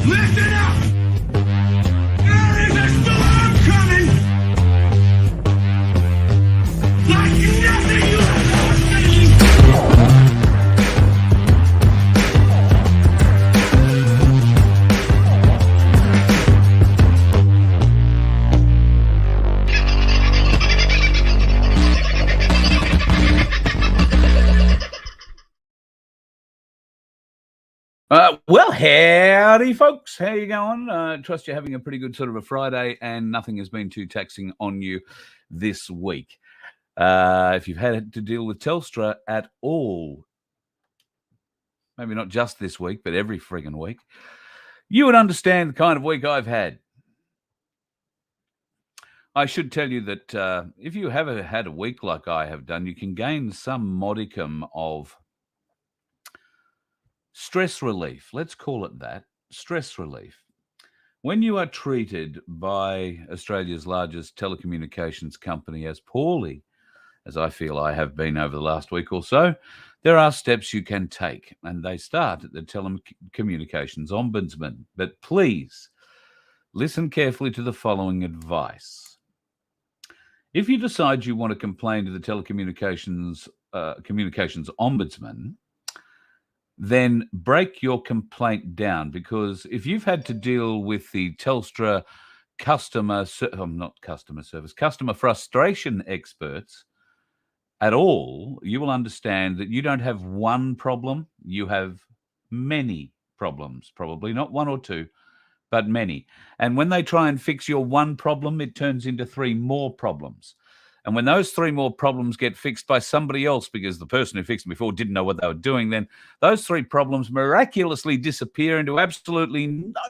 Listen up! There is a storm coming! Like nothing you have ever seen! Well, howdy, folks. How you going? Trust you're having a pretty good sort of a Friday and nothing has been too taxing on you this week. If you've had to deal with Telstra at all, maybe not just this week, but every friggin' week, you would understand the kind of week I've had. I should tell you that if you have had a week like I have done, you can gain some modicum of stress relief. Let's call it that. Stress relief. When you are treated by Australia's largest telecommunications company as poorly as I feel I have been over the last week or so, there are steps you can take, and they start at the Telecommunications Ombudsman. But please listen carefully to the following advice. If you decide you want to complain to the Telecommunications Communications Ombudsman, then break your complaint down, because if you've had to deal with the Telstra customer frustration experts at all, you will understand that you don't have one problem, you have many problems, probably not one or two, but many. And when they try and fix your one problem, it turns into three more problems. And when those three more problems get fixed by somebody else because the person who fixed them before didn't know what they were doing, then those three problems miraculously disappear into absolutely no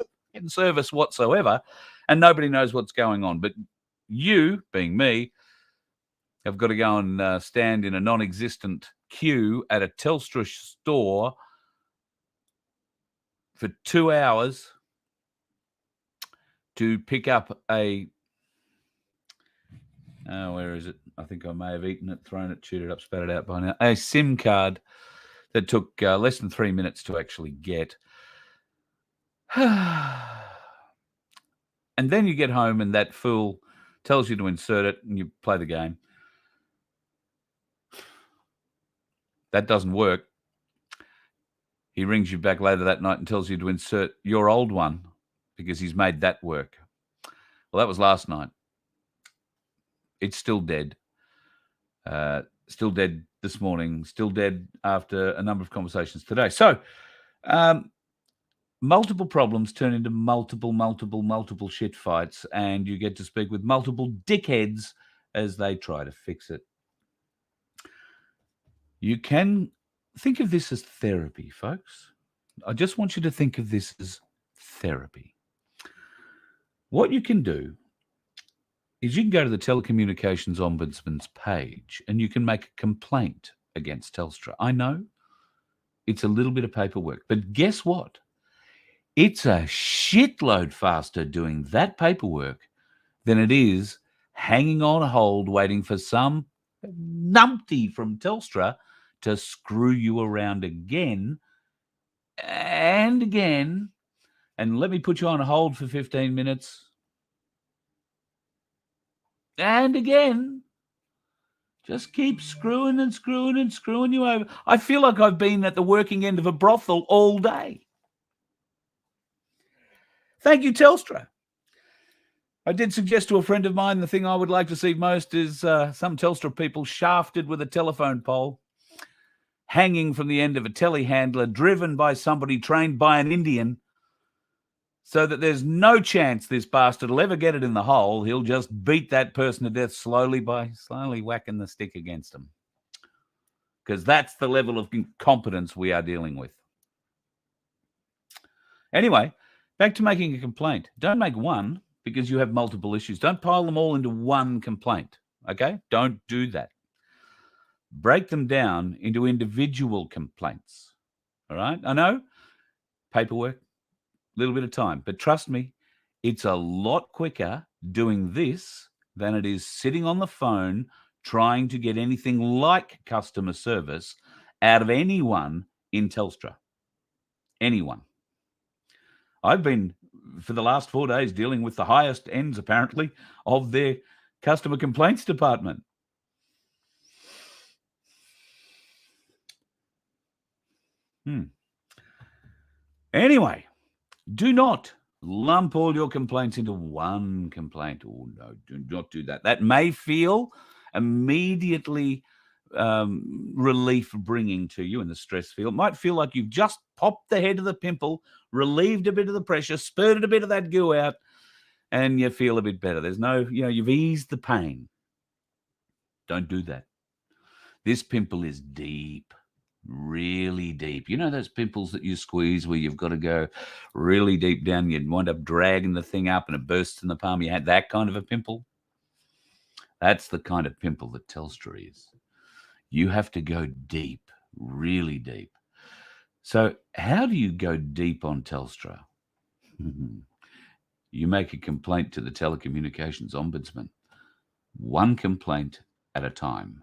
service whatsoever, and nobody knows what's going on. But you, being me, have got to go and stand in a non-existent queue at a Telstra store for 2 hours to pick up a... where is it? I think I may have eaten it, thrown it, chewed it up, spat it out by now. A SIM card that took less than 3 minutes to actually get. And then you get home and that fool tells you to insert it and you play the game. That doesn't work. He rings you back later that night and tells you to insert your old one because he's made that work. Well, that was last night. It's still dead. Still dead this morning. Still dead after a number of conversations today. So, multiple problems turn into multiple shit fights, and you get to speak with multiple dickheads as they try to fix it. You can think of this as therapy, folks. I just want you to think of this as therapy. What you can do is you can go to the Telecommunications Ombudsman's page and you can make a complaint against Telstra. I know it's a little bit of paperwork, but guess what? It's a shitload faster doing that paperwork than it is hanging on hold waiting for some numpty from Telstra to screw you around again and again. And let me put you on hold for 15 minutes. And again, just keep screwing and screwing and screwing you over. I feel like I've been at the working end of a brothel all day. Thank you, Telstra. I did suggest to a friend of mine the thing I would like to see most is some Telstra people shafted with a telephone pole, hanging from the end of a telehandler, driven by somebody trained by an Indian, so that there's no chance this bastard will ever get it in the hole. He'll just beat that person to death slowly by whacking the stick against him. Because that's the level of incompetence we are dealing with. Anyway, back to making a complaint. Don't make one because you have multiple issues. Don't pile them all into one complaint, okay? Don't do that. Break them down into individual complaints, all right? I know, paperwork, little bit of time, but trust me, it's a lot quicker doing this than it is sitting on the phone trying to get anything like customer service out of anyone in Telstra. Anyone. I've been, for the last 4 days, dealing with the highest ends, apparently, of their customer complaints department. Anyway, do not lump all your complaints into one complaint. Oh, no, do not do that. That may feel immediately relief bringing to you in the stress field. It might feel like you've just popped the head of the pimple, relieved a bit of the pressure, spurted a bit of that goo out, and you feel a bit better. There's no, you've eased the pain. Don't do that. This pimple is deep, really deep. You know those pimples that you squeeze where you've got to go really deep down, you wind up dragging the thing up and it bursts in the palm of your hand? That kind of a pimple? That's the kind of pimple that Telstra is. You have to go deep, really deep. So how do you go deep on Telstra? You make a complaint to the Telecommunications Ombudsman, one complaint at a time.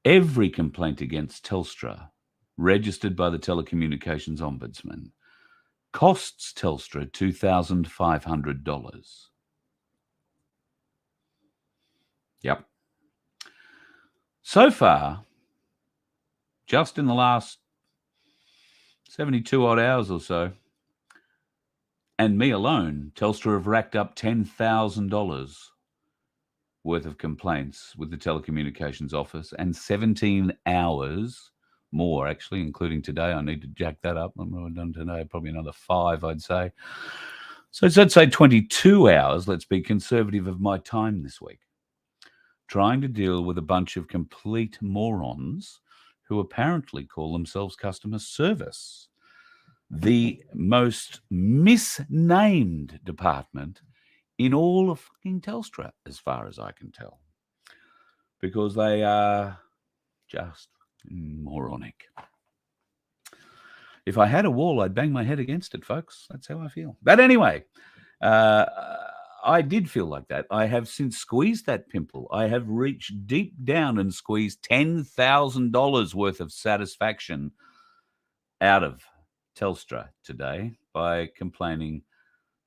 Every complaint against Telstra registered by the Telecommunications Ombudsman costs Telstra $2,500. Yep. So far, just in the last 72 odd hours or so, and me alone, Telstra have racked up $10,000 worth of complaints with the Telecommunications Office, and 17 hours more, actually, including today. I need to jack that up. I've done today, probably another 5, I'd say. So let's say 22 hours, let's be conservative, of my time this week, trying to deal with a bunch of complete morons who apparently call themselves customer service. The most misnamed department in all of fucking Telstra, as far as I can tell, because they are just moronic. If I had a wall, I'd bang my head against it, folks. That's how I feel. But anyway, I did feel like that. I have since squeezed that pimple. I have reached deep down and squeezed $10,000 worth of satisfaction out of Telstra today by complaining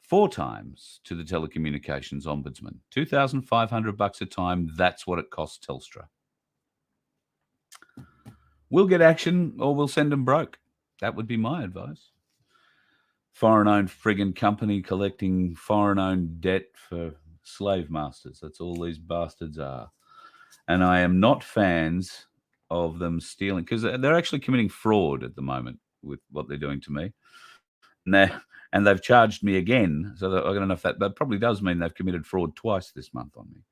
4 times to the Telecommunications Ombudsman. $2,500 a time, that's what it costs Telstra. We'll get action or we'll send them broke. That would be my advice. Foreign-owned friggin' company collecting foreign-owned debt for slave masters. That's all these bastards are. And I am not fans of them stealing, because they're actually committing fraud at the moment with what they're doing to me. And they've charged me again, so I don't know if that probably does mean they've committed fraud twice this month on me.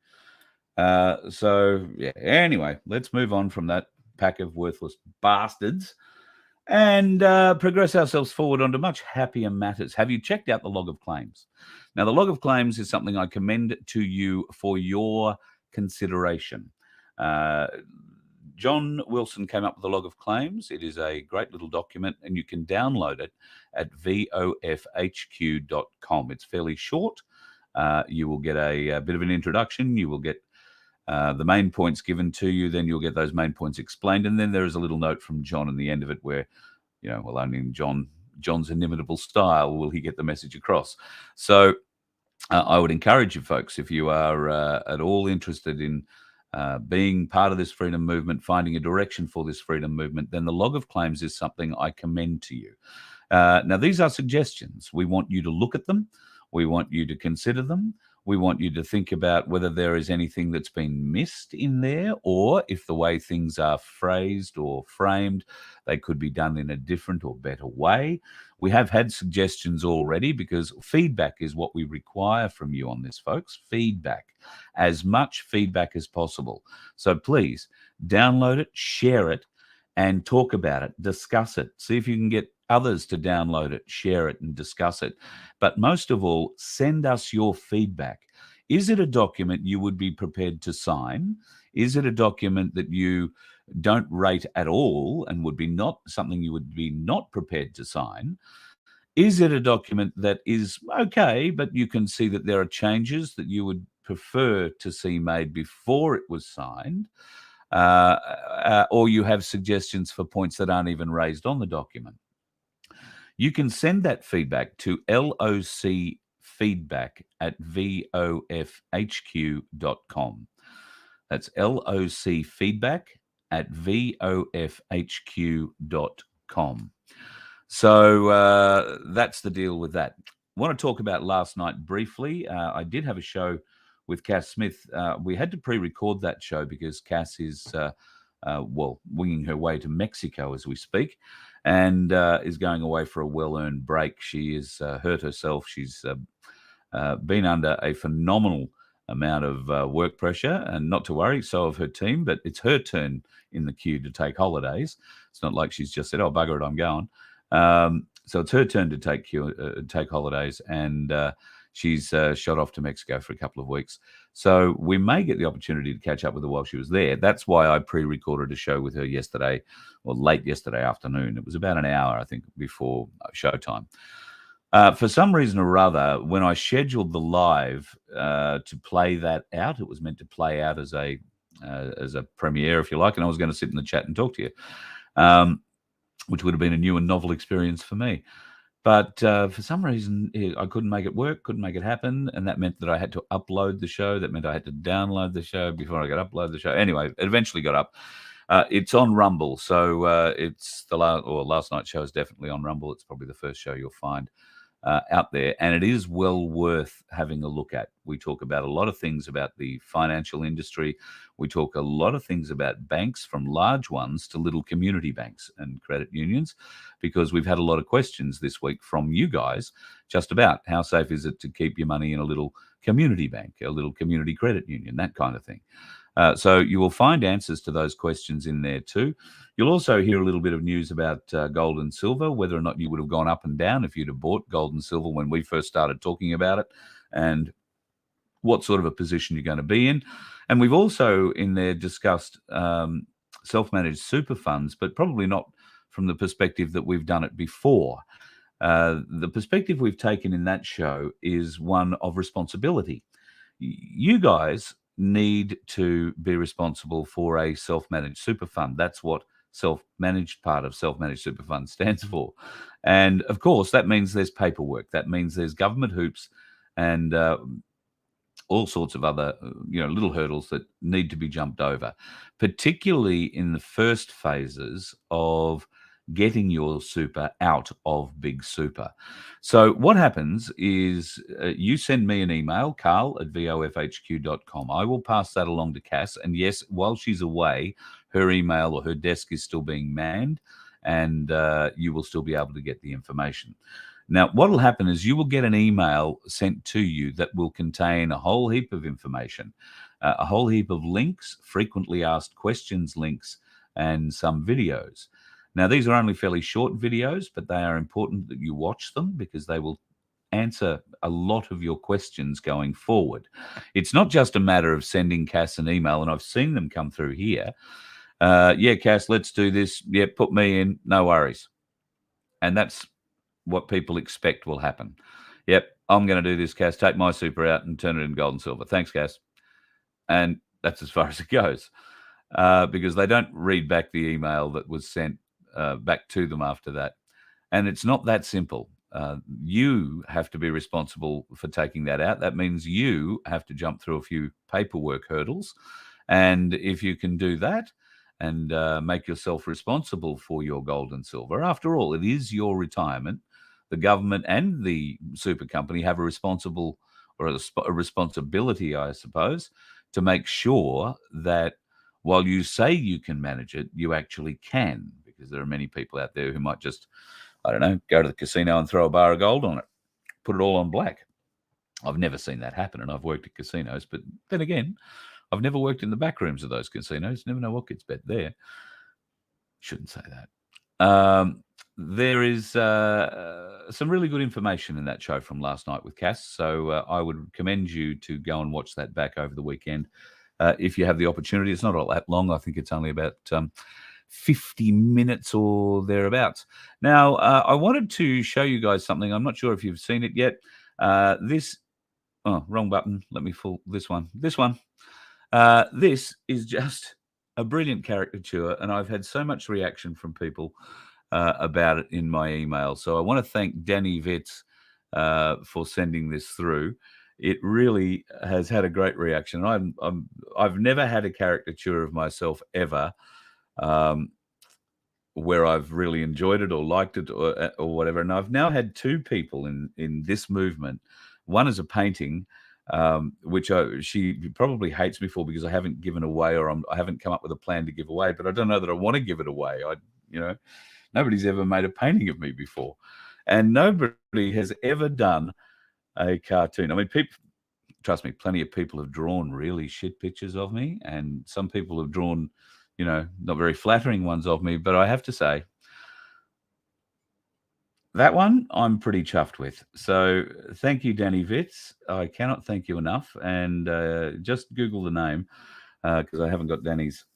So, yeah, anyway, let's move on from that pack of worthless bastards and progress ourselves forward onto much happier matters. Have you checked out the log of claims? Now, the log of claims is something I commend to you for your consideration. John Wilson came up with a log of claims. It is a great little document, and you can download it at vofhq.com. It's fairly short. You will get a bit of an introduction. You will get the main points given to you. Then you'll get those main points explained. And then there is a little note from John in the end of it where, well, only in John's inimitable style will he get the message across. So I would encourage you folks, if you are at all interested in being part of this freedom movement, finding a direction for this freedom movement, then the log of claims is something I commend to you. Now, these are suggestions. We want you to look at them. We want you to consider them. We want you to think about whether there is anything that's been missed in there, or if the way things are phrased or framed, they could be done in a different or better way. We have had suggestions already, because feedback is what we require from you on this, folks. Feedback. As much feedback as possible. So please download it, share it, and talk about it, discuss it. See if you can get others to download it, share it, and discuss it. But most of all, send us your feedback. Is it a document you would be prepared to sign? Is it a document that you don't rate at all and would be not something you would be not prepared to sign? Is it a document that is okay, but you can see that there are changes that you would prefer to see made before it was signed? Or you have suggestions for points that aren't even raised on the document? You can send that feedback to locfeedback@vofhq.com. That's locfeedback@vofhq.com. So that's the deal with that. I want to talk about last night briefly. I did have a show with Cass Smith. We had to pre-record that show because Cass is, winging her way to Mexico as we speak, and is going away for a well-earned break. She has hurt herself. She's been under a phenomenal amount of work pressure, and not to worry, so have her team, but it's her turn in the queue to take holidays. It's not like she's just said, oh, bugger it, I'm going. So it's her turn to take holidays, and she's shot off to Mexico for a couple of weeks. So we may get the opportunity to catch up with her while she was there. That's why I pre-recorded a show with her yesterday, or late yesterday afternoon. It was about an hour, I think, before showtime. For some reason or other, when I scheduled the live to play that out, it was meant to play out as a premiere, if you like, and I was going to sit in the chat and talk to you, which would have been a new and novel experience for me. But for some reason, I couldn't make it work, couldn't make it happen, and that meant that I had to upload the show. That meant I had to download the show before I could upload the show. Anyway, it eventually got up. It's on Rumble, so it's last night's show is definitely on Rumble. It's probably the first show you'll find out there, and it is well worth having a look at. We talk about a lot of things about the financial industry. We talk a lot of things about banks, from large ones to little community banks and credit unions, because we've had a lot of questions this week from you guys just about how safe is it to keep your money in a little community bank, a little community credit union, that kind of thing. So you will find answers to those questions in there too. You'll also hear a little bit of news about gold and silver, whether or not you would have gone up and down if you'd have bought gold and silver when we first started talking about it, and what sort of a position you're going to be in. And we've also in there discussed self-managed super funds, but probably not from the perspective that we've done it before. The perspective we've taken in that show is one of responsibility. You guys need to be responsible for a self-managed super fund. That's what self-managed part of self-managed super fund stands for. And of course, that means there's paperwork. That means there's government hoops and all sorts of other, little hurdles that need to be jumped over, particularly in the first phases of getting your super out of Big Super. So what happens is you send me an email, carl@vofhq.com. I will pass that along to Cass. And yes, while she's away, her email or her desk is still being manned, and you will still be able to get the information. Now, what will happen is you will get an email sent to you that will contain a whole heap of information, a whole heap of links, frequently asked questions links, and some videos. Now, these are only fairly short videos, but they are important that you watch them because they will answer a lot of your questions going forward. It's not just a matter of sending Cass an email, and I've seen them come through here. Yeah, Cass, let's do this. Yeah, put me in. No worries. And that's what people expect will happen. Yep, I'm going to do this, Cass. Take my super out and turn it in gold and silver. Thanks, Cass. And that's as far as it goes, because they don't read back the email that was sent back to them after that. And it's not that simple. You have to be responsible for taking that out. That means you have to jump through a few paperwork hurdles. And if you can do that and make yourself responsible for your gold and silver, after all, it is your retirement. The government and the super company have a responsibility, I suppose, to make sure that while you say you can manage it, you actually can. Because there are many people out there who might just, I don't know, go to the casino and throw a bar of gold on it, put it all on black. I've never seen that happen, and I've worked at casinos. But then again, I've never worked in the back rooms of those casinos. Never know what gets bet there. Shouldn't say that. There is some really good information in that show from last night with Cass. So I would commend you to go and watch that back over the weekend if you have the opportunity. It's not all that long. I think it's only about 50 minutes or thereabouts. Now, I wanted to show you guys something. I'm not sure if you've seen it yet. Wrong button. Let me pull this one. This one. This is just a brilliant caricature, and I've had so much reaction from people about it in my email. So I want to thank Danny Vitz for sending this through. It really has had a great reaction. I've never had a caricature of myself ever where I've really enjoyed it or liked it or whatever. And I've now had two people in this movement. One is a painting, which she probably hates me for because I haven't given away, or I haven't come up with a plan to give away. But I don't know that I want to give it away. Nobody's ever made a painting of me before, and nobody has ever done a cartoon. I mean, trust me, plenty of people have drawn really shit pictures of me, and some people have drawn, not very flattering ones of me. But I have to say, that one I'm pretty chuffed with. So thank you, Danny Vitz. I cannot thank you enough. And just Google the name because I haven't got Danny's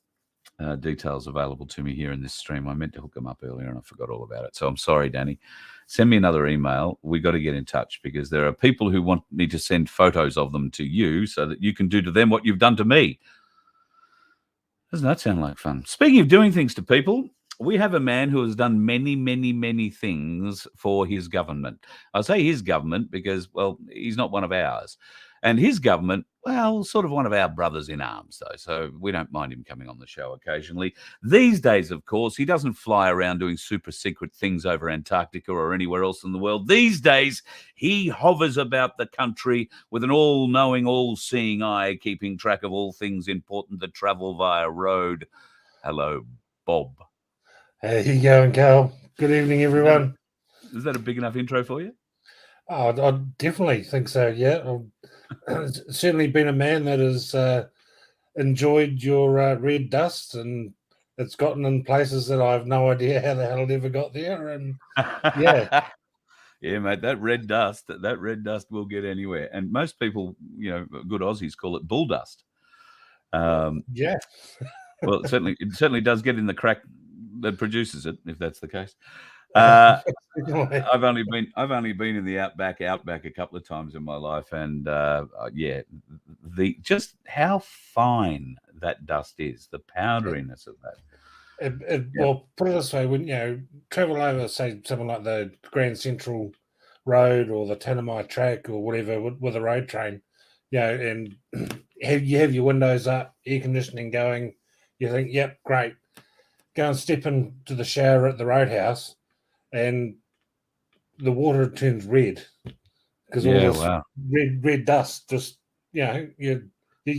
details available to me here in this stream. I meant to hook them up earlier and I forgot all about it. So I'm sorry, Danny. Send me another email. We got to get in touch because there are people who want me to send photos of them to you so that you can do to them what you've done to me. Doesn't that sound like fun? Speaking of doing things to people, we have a man who has done many, many, many things for his government. I say his government because, well, he's not one of ours. And his government, well, sort of one of our brothers in arms, though, so we don't mind him coming on the show occasionally. These days, of course, he doesn't fly around doing super secret things over Antarctica or anywhere else in the world. These days, he hovers about the country with an all-knowing, all-seeing eye, keeping track of all things important that travel via road. Hello, Bob. How you going, Carl? Good evening, everyone. Is that a big enough intro for you? Oh, I definitely think so, yeah. I've certainly been a man that has enjoyed your red dust, and it's gotten in places that I have no idea how the hell it ever got there. And yeah. Yeah, mate, that red dust will get anywhere. And most people, good Aussies call it bull dust. Yeah. Well, it certainly does get in the crack that produces it, if that's the case. I've only been in the outback a couple of times in my life, and just how fine that dust is, the powderiness of that. Well, put it this way: when you travel over, say, something like the Grand Central Road or the Tanami Track or whatever with a road train, and you have your windows up, air conditioning going, you think, yep, great. Go and step into the shower at the Roadhouse, and the water turns red because all this red dust just, you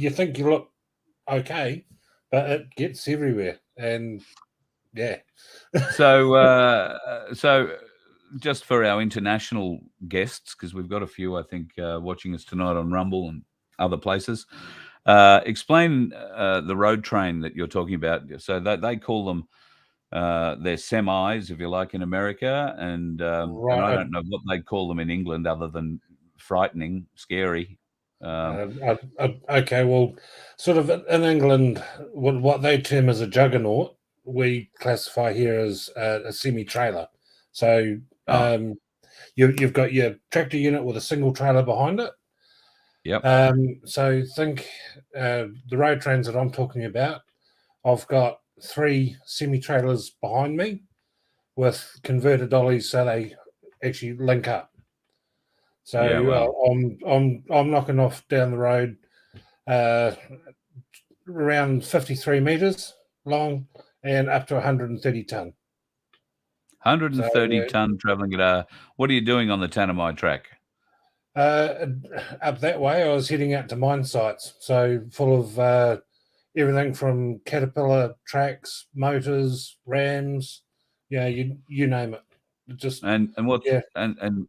think you look okay, but it gets everywhere, and yeah. So just for our international guests, because we've got a few, I think, watching us tonight on Rumble and other places, explain the road train that you're talking about. So they call them they're semis, if you like, in America, and I don't know what they call them in England other than frightening, scary. Okay, well, sort of in England, what they term as a juggernaut, we classify here as a semi-trailer. So you've got your tractor unit with a single trailer behind it. Yep. So think the road trains that I'm talking about, I've got 3 semi-trailers behind me with converter dollies, so they actually link up. So I'm knocking off down the road around 53 meters long and up to 130 ton. 130 ton traveling at what are you doing on the Tanami track? Up that way, I was heading out to mine sites, so full of everything from Caterpillar tracks, motors, rams, you name it. Just and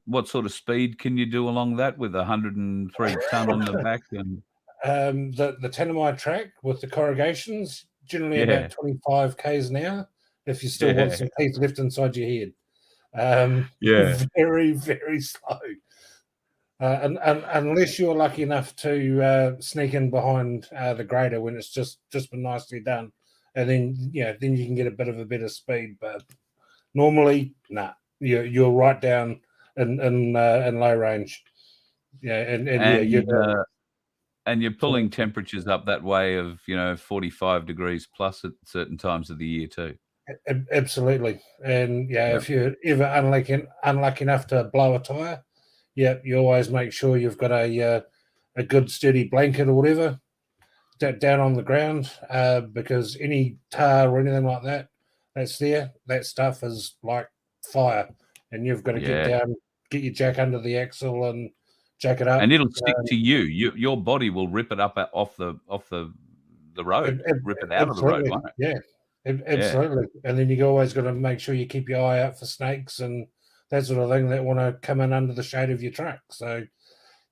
what sort of speed can you do along that with 103 ton on the back? And the Tanami track with the corrugations generally about 25 k's an hour if you still want some teeth left inside your head. Very, very slow. And unless you're lucky enough to sneak in behind the grader when it's just been nicely done, and then you can get a bit of a better speed. But normally, you're right down in low range. And you're pulling temperatures up that way of 45 degrees plus at certain times of the year too. Absolutely. And Yeah. if you're ever unlucky enough to blow a tire, you always make sure you've got a good sturdy blanket or whatever down on the ground, because any tar or anything like that that's there, that stuff is like fire, and you've got to get Yeah. down, get your jack under the axle, and jack it up. And it'll stick to you. Your body will rip it up off the road, rip it out of the road, Absolutely, won't it? yeah, Yeah. absolutely. And then you always got to make sure you keep your eye out for snakes and that sort of thing that want to come in under the shade of your truck. So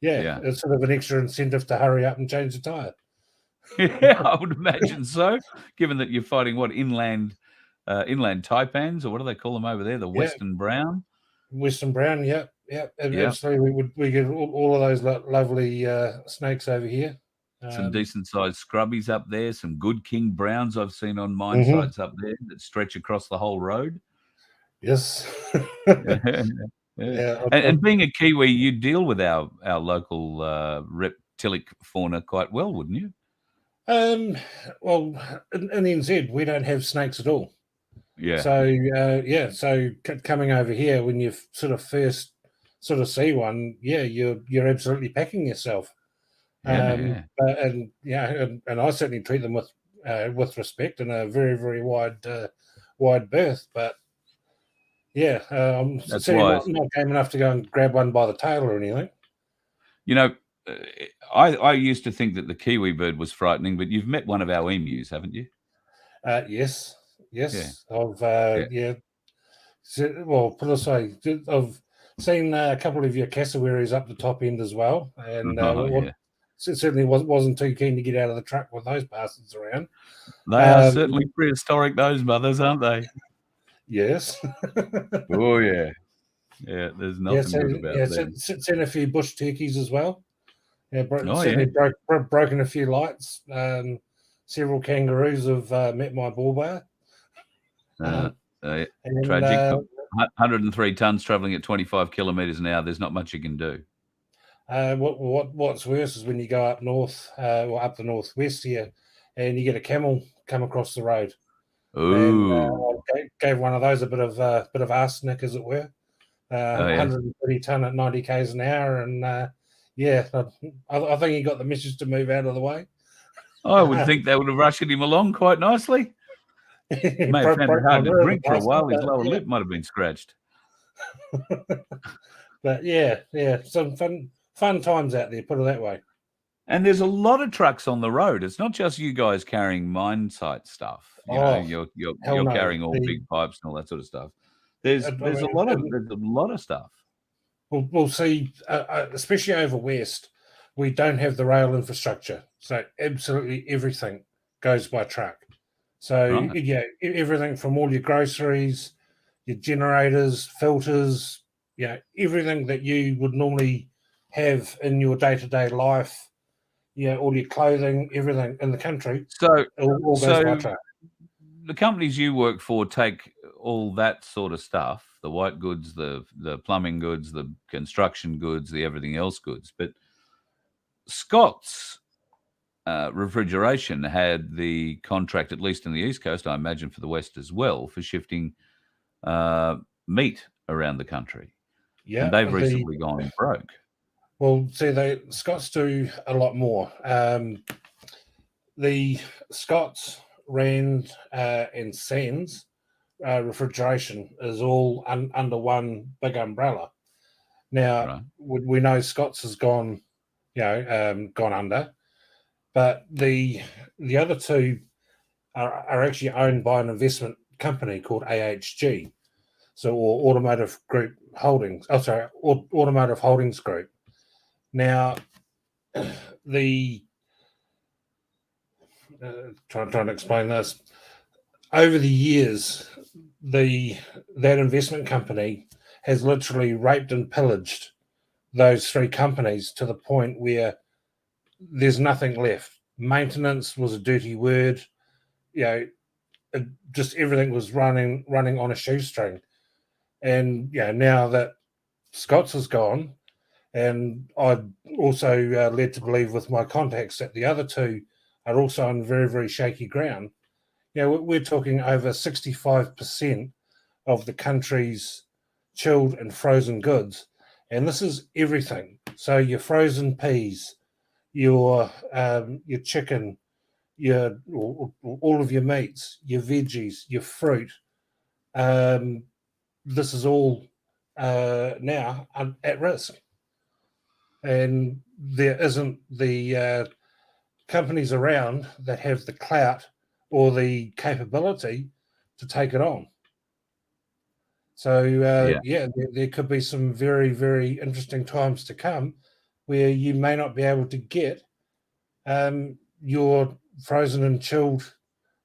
Yeah. it's sort of an extra incentive to hurry up and change the tire. Yeah, I would imagine so, given that you're fighting inland taipans, or what do they call them over there? The Yeah, Western brown? Western brown, yeah, Yeah. absolutely. We get all of those lovely snakes over here. Some decent sized scrubbies up there, some good king browns I've seen on mine Mhm. sites up there that stretch across the whole road. Yes. Yeah. Yeah. And being a Kiwi, you deal with our local reptilic fauna quite well, wouldn't you? Well, in NZ, we don't have snakes at all. Yeah. So coming over here, when you sort of first sort of see one, you're absolutely packing yourself. Yeah. And I certainly treat them with respect and a very, very wide berth. But I'm That's certainly wise. not game enough to go and grab one by the tail or anything. You know, I used to think that the kiwi bird was frightening, but you've met one of our emus, haven't you? Yes. Yeah. I've Yeah. well, put it this way, I've seen a couple of your cassowaries up the top end as well, and Oh, yeah. certainly wasn't too keen to get out of the truck with those bastards around. They are certainly prehistoric, those mothers, aren't they? Yes. Oh, yeah. Yeah, there's nothing good about them. Seen a few bush turkeys as well. Yeah, Oh, certainly broken a few lights. Several kangaroos have met my bull bar. Tragic. 103 tons traveling at 25 kilometres an hour. There's not much you can do. What's worse is when you go up north, or up the northwest here, and you get a camel come across the road. Ooh. And gave one of those a bit of arsenic, as it were. 130 ton at 90 k's an hour, and I think he got the message to move out of the way. I would think they would have rushed him along quite nicely. He may have found it hard to drink for a while. His lower lip might have been scratched. But some fun times out there, put it that way. And there's a lot of trucks on the road. It's not just you guys carrying mine site stuff. You're carrying all big pipes and all that sort of stuff. There's a lot of stuff. We'll see, especially over west, we don't have the rail infrastructure, so absolutely everything goes by truck. So everything from all your groceries, your generators, filters, everything that you would normally have in your day-to-day life, all your clothing, everything in the country, all goes by truck. The companies you work for take all that sort of stuff, the white goods, the plumbing goods, the construction goods, the everything else goods. But Scott's refrigeration had the contract, at least in the East Coast, I imagine for the West as well, for shifting meat around the country. Yeah, and they've recently gone broke. Well, see, Scots do a lot more. The Scots, Rand, and Sands refrigeration is all under one big umbrella. Now, we know Scots has gone under, but the other two are actually owned by an investment company called AHG, or Automotive Group Holdings. Oh, sorry, Automotive Holdings Group. Now, trying to explain this. Over the years, that investment company has literally raped and pillaged those three companies to the point where there's nothing left. Maintenance was a dirty word. Just everything was running on a shoestring. And now that Scott's is gone, and I'm also led to believe with my contacts that the other two are also on very, very shaky ground. we're talking over 65% of the country's chilled and frozen goods, and this is everything. So your frozen peas, your chicken, all of your meats, your veggies, your fruit. This is all now at risk, and there isn't the companies around that have the clout or the capability to take it on. So there could be some very, very interesting times to come where you may not be able to get your frozen and chilled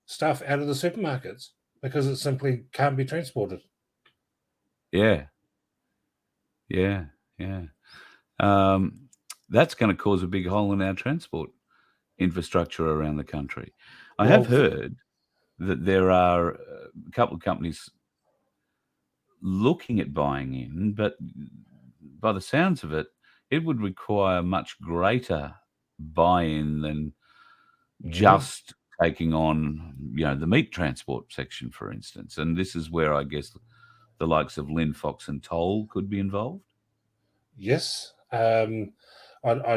stuff out of the supermarkets because it simply can't be transported. Yeah. That's going to cause a big hole in our transport infrastructure around the country. I have heard that there are a couple of companies looking at buying in, but by the sounds of it, it would require much greater buy-in than just taking on, the meat transport section, for instance. And this is where I guess the likes of Lynn, Fox and Toll could be involved. Yes. I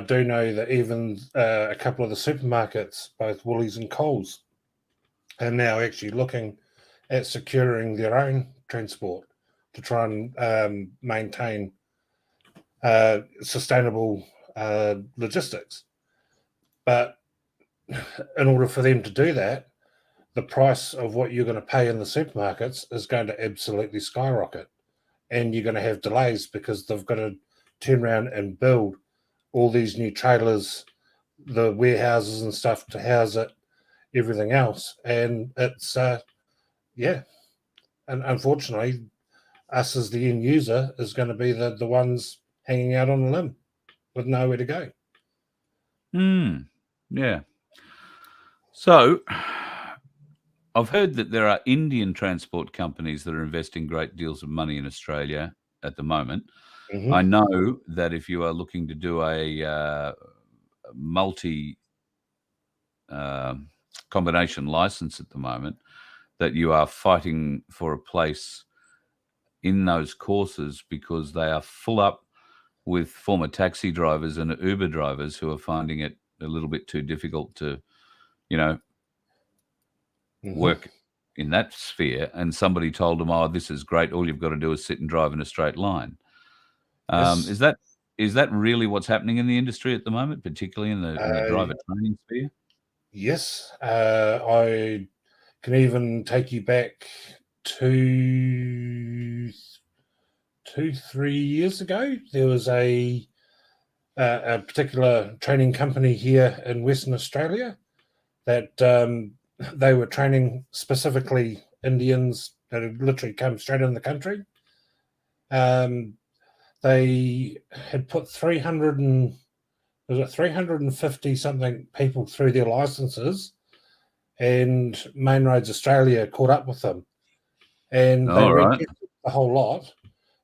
do know that even a couple of the supermarkets, both Woolies and Coles, are now actually looking at securing their own transport to try and maintain sustainable logistics. But in order for them to do that, the price of what you're going to pay in the supermarkets is going to absolutely skyrocket. And you're going to have delays because they've got to turn around and build all these new trailers, the warehouses and stuff to house it, everything else. And it's, and unfortunately, us as the end user is going to be the ones hanging out on a limb with nowhere to go. Yeah. So I've heard that there are Indian transport companies that are investing great deals of money in Australia at the moment. Mm-hmm. I know that if you are looking to do a multi combination license at the moment, that you are fighting for a place in those courses because they are full up with former taxi drivers and Uber drivers who are finding it a little bit too difficult to, work in that sphere. And somebody told them, "Oh, this is great. All you've got to do is sit and drive in a straight line." Yes. Is that really what's happening in the industry at the moment, particularly in the driver training sphere? Yes. I can even take you back to 3 years ago. There was a particular training company here in Western Australia that they were training specifically Indians that had literally come straight in the country. They had put 350 something people through their licenses, and Main Roads Australia caught up with them, and they retested the whole lot,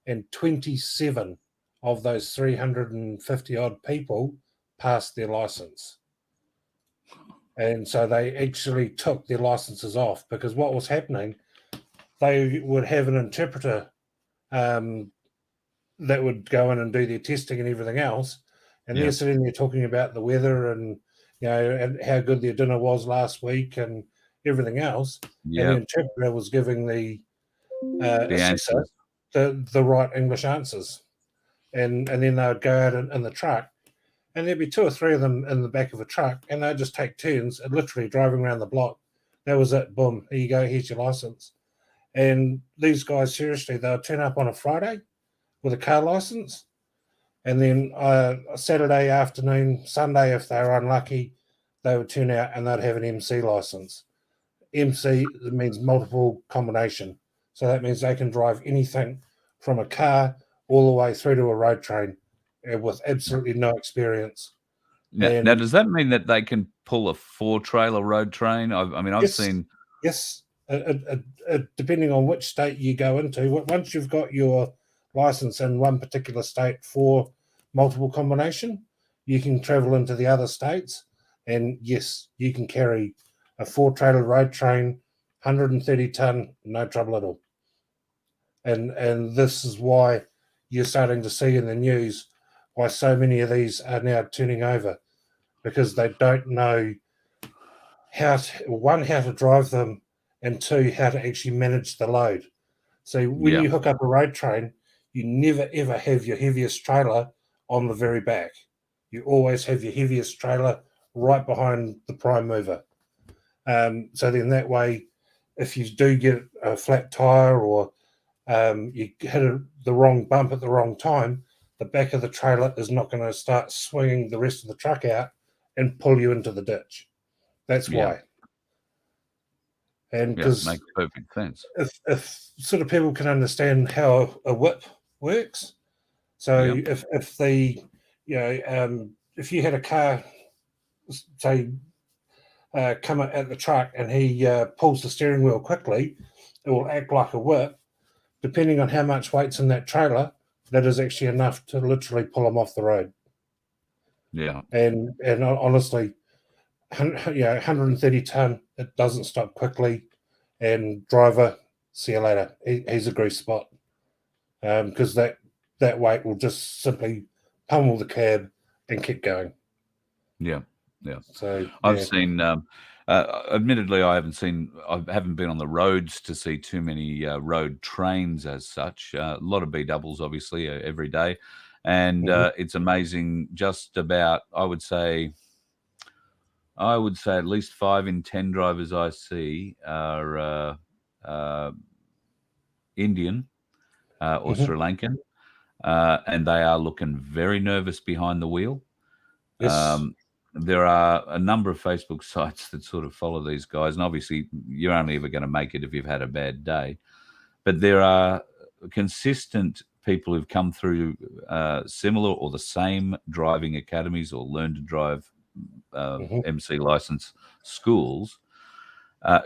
and 27 of those 350 odd people passed their license. And so they actually took their licenses off because what was happening, they would have an interpreter that would go in and do their testing and everything else. And they're sitting there talking about the weather and, and how good their dinner was last week and everything else. And the interpreter was giving the assessor the right English answers. And then they would go out in the truck, and there'd be 2 or 3 of them in the back of a truck, and they'd just take turns and literally driving around the block. That was it. Boom. Here you go. Here's your license. And these guys, seriously, they'll turn up on a Friday with a car license. And then Saturday afternoon, Sunday, if they were unlucky, they would turn out and they'd have an MC license. MC means multiple combination. So that means they can drive anything from a car all the way through to a road train with absolutely no experience. Now, does that mean that they can pull a 4-trailer road train? I've seen... Yes. Depending on which state you go into, once you've got your license in one particular state for multiple combination, you can travel into the other states, and yes, you can carry a 4-trailer road train 130 ton, no trouble at all. And this is why you're starting to see in the news why so many of these are now turning over, because they don't know how to drive them, and two, how to actually manage the load. So when you hook up a road train, you never ever have your heaviest trailer on the very back. You always have your heaviest trailer right behind the prime mover. So then that way, if you do get a flat tire or you hit the wrong bump at the wrong time, the back of the trailer is not going to start swinging the rest of the truck out and pull you into the ditch. That's why. And because makes perfect sense. if sort of people can understand how a whip works, so if the if you had a car, say, come at the truck and he pulls the steering wheel quickly, it will act like a whip. Depending on how much weight's in that trailer, that is actually enough to literally pull them off the road. Yeah. And honestly, 130 ton, it doesn't stop quickly. And driver, see you later. He's a grease spot, because that weight will just simply pummel the cab and keep going. Yeah. So I've seen. Admittedly, I haven't been on the roads to see too many road trains as such. A lot of B doubles, obviously, every day, and it's amazing. Just about, I would say at least 5 in 10 drivers I see are Indian or Sri Lankan, and they are looking very nervous behind the wheel. Yes. There are a number of Facebook sites that sort of follow these guys, and obviously you're only ever going to make it if you've had a bad day. But there are consistent people who've come through similar or the same driving academies or learn to drive MC license schools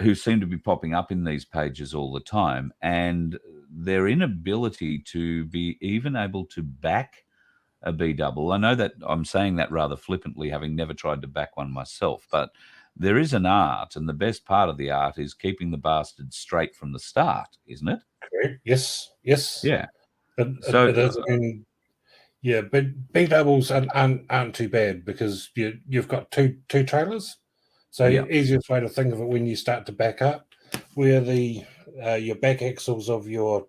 who seem to be popping up in these pages all the time, and their inability to be even able to back a B double. I know that I'm saying that rather flippantly, having never tried to back one myself, but there is an art, and the best part of the art is keeping the bastard straight from the start, isn't it? Correct. Yes. Yeah. It is. I mean, yeah, but B doubles aren't too bad because you've got two trailers. So easiest way to think of it, when you start to back up, where the your back axles of your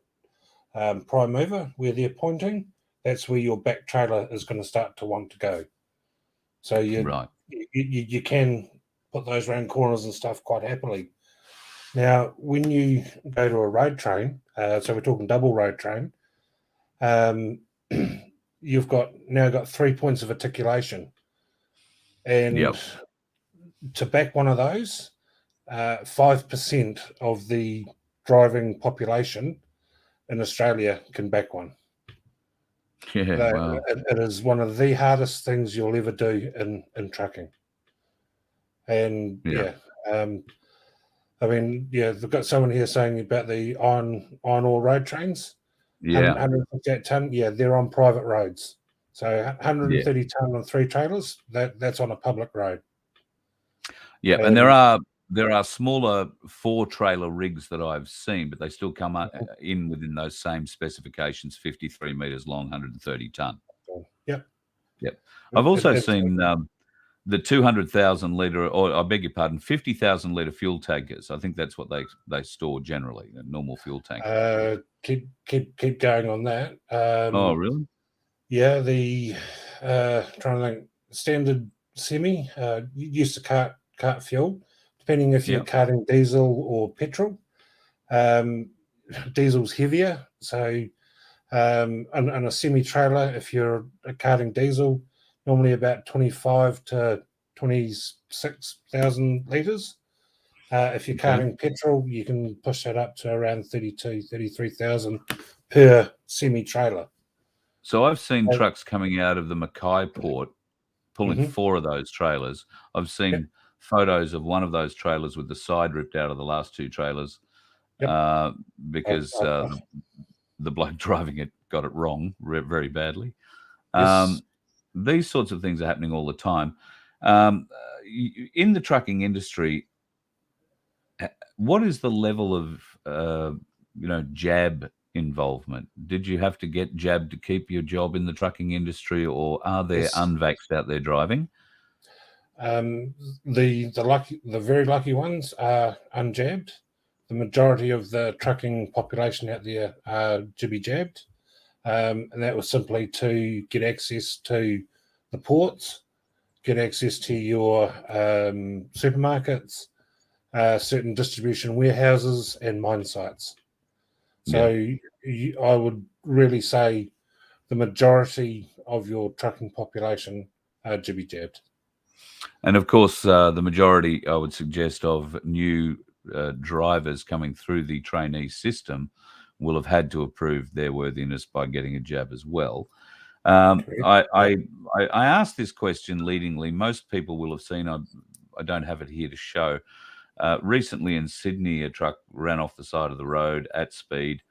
prime mover, where they're pointing, that's where your back trailer is going to start to want to go. So you can put those round corners and stuff quite happily. Now, when you go to a road train, so we're talking double road train, you've now got 3 points of articulation. And to back one of those, 5% of the driving population in Australia can back one. Yeah, wow. It is one of the hardest things you'll ever do in trucking. And I mean, they've got someone here saying about the iron ore road trains. 158 ton, they're on private roads. So 130 ton on 3 trailers, that's on a public road. Yeah, and there are smaller 4-trailer rigs that I've seen, but they still come in within those same specifications, 53 meters long, 130 ton. Yep. I've also seen the 200,000 litre, or I beg your pardon, 50,000 litre fuel tankers. I think that's what they store generally, a normal fuel tank. Keep going on that. Oh, really? Yeah, the trying to think, standard semi used to cart fuel, depending if you're carting diesel or petrol. Diesel's heavier, so on a semi trailer, if you're carting diesel, normally about 25 to 26,000 litres. If you're carting petrol, you can push that up to around 32, 33,000 per semi trailer. So I've seen trucks coming out of the Mackay port pulling 4 of those trailers. I've seen photos of one of those trailers with the side ripped out of the last 2 trailers because the bloke driving it got it wrong very badly. These sorts of things are happening all the time. In the trucking industry, what is the level of jab involvement? Did you have to get jabbed to keep your job in the trucking industry, or are there Yes. unvaxxed out there driving? The very lucky ones are unjabbed. The majority of the trucking population out there are jibby jabbed, and that was simply to get access to the ports, get access to your supermarkets, certain distribution warehouses, and mine sites. So I would really say the majority of your trucking population are jibby jabbed. And of course, the majority, I would suggest, of new drivers coming through the trainee system will have had to prove their worthiness by getting a jab as well. I asked this question leadingly. Most people will have seen, I don't have it here to show. Recently in Sydney, a truck ran off the side of the road at speed,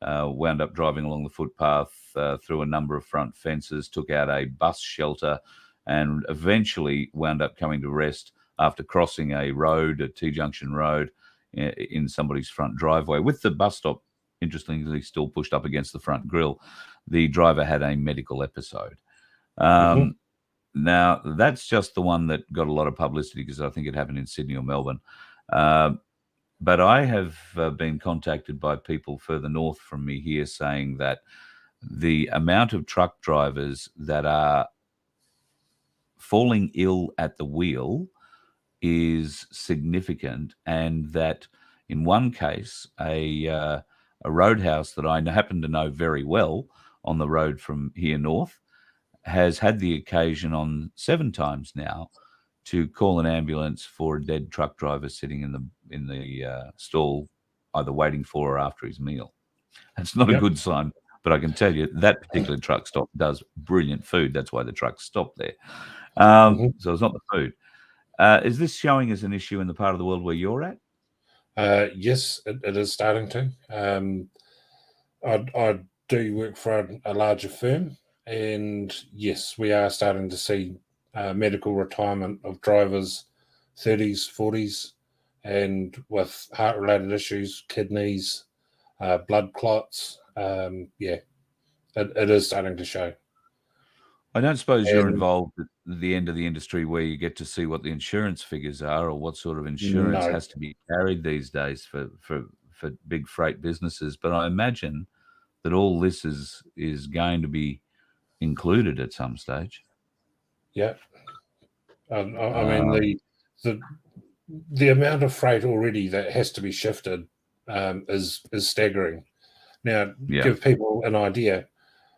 wound up driving along the footpath through a number of front fences, took out a bus shelter, and eventually wound up coming to rest after crossing a road, a T-junction road, in somebody's front driveway, with the bus stop, interestingly, still pushed up against the front grille. The driver had a medical episode. Now, that's just the one that got a lot of publicity because I think it happened in Sydney or Melbourne. But I have been contacted by people further north from me here saying that the amount of truck drivers that are falling ill at the wheel is significant, and that in one case, a roadhouse that I happen to know very well on the road from here north has had the occasion on 7 times now to call an ambulance for a dead truck driver sitting in the stall, either waiting for or after his meal. That's not a good sign, but I can tell you that particular truck stop does brilliant food. That's why the trucks stop there. So it's not the food. Is this showing as an issue in the part of the world where you're at? Yes, it is starting to. I do work for a larger firm, and yes, we are starting to see medical retirement of drivers, 30s, 40s, and with heart-related issues, kidneys, blood clots. It is starting to show. I don't suppose you're involved at the end of the industry where you get to see what the insurance figures are, or what sort of insurance has to be carried these days for big freight businesses. But I imagine that all this is going to be included at some stage. Yeah. I mean, the amount of freight already that has to be shifted is staggering. Now, give people an idea,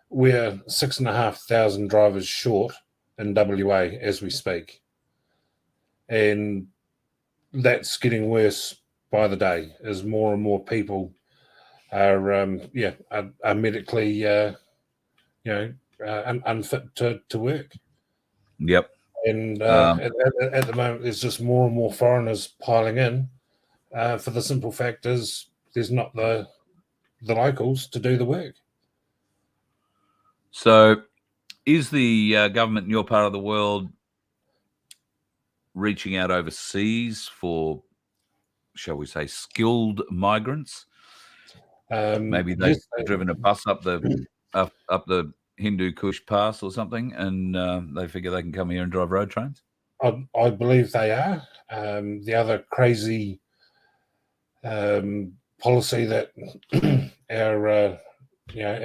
we're 6,500 drivers short in WA as we speak, and that's getting worse by the day as more and more people are medically unfit to work. Yep. And at the moment, there's just more and more foreigners piling in. For the simple fact is, there's not the locals to do the work. So, is the government in your part of the world reaching out overseas for, shall we say, skilled migrants? Maybe they've driven a bus up the Hindu Kush Pass or something, and they figure they can come here and drive road trains? I believe they are. The other crazy policy that our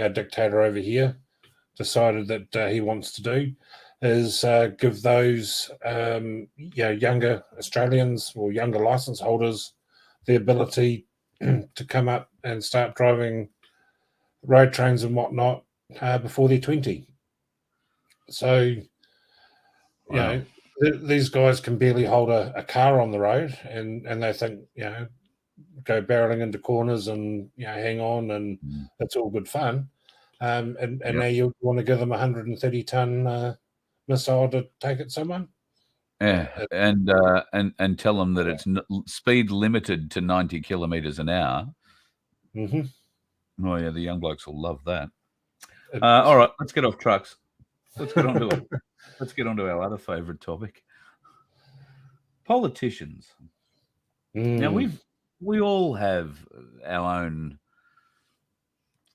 dictator over here decided that he wants to do is give those younger Australians or younger license holders the ability to come up and start driving road trains and whatnot before they're 20. So, these guys can barely hold a car on the road, and they think, go barreling into corners and hang on, and it's all good fun. And now you want to give them a 130-ton missile to take it somewhere? Yeah, and tell them that it's speed limited to 90 kilometers an hour. Oh yeah, the young blokes will love that. All right, let's get off trucks. Let's get on to it. Let's get on to our other favourite topic. Politicians. Now, we all have our own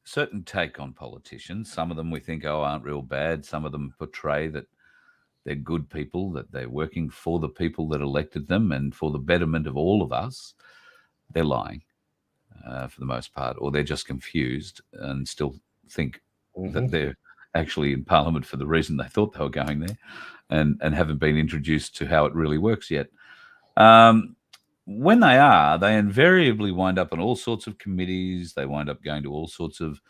certain take on politicians. Some of them we think, oh, aren't real bad. Some of them portray that they're good people, that they're working for the people that elected them and for the betterment of all of us. They're lying for the most part, or they're just confused and still think that they're actually in Parliament for the reason they thought they were going there, and haven't been introduced to how it really works yet. When they are, they invariably wind up on all sorts of committees. They wind up going to all sorts of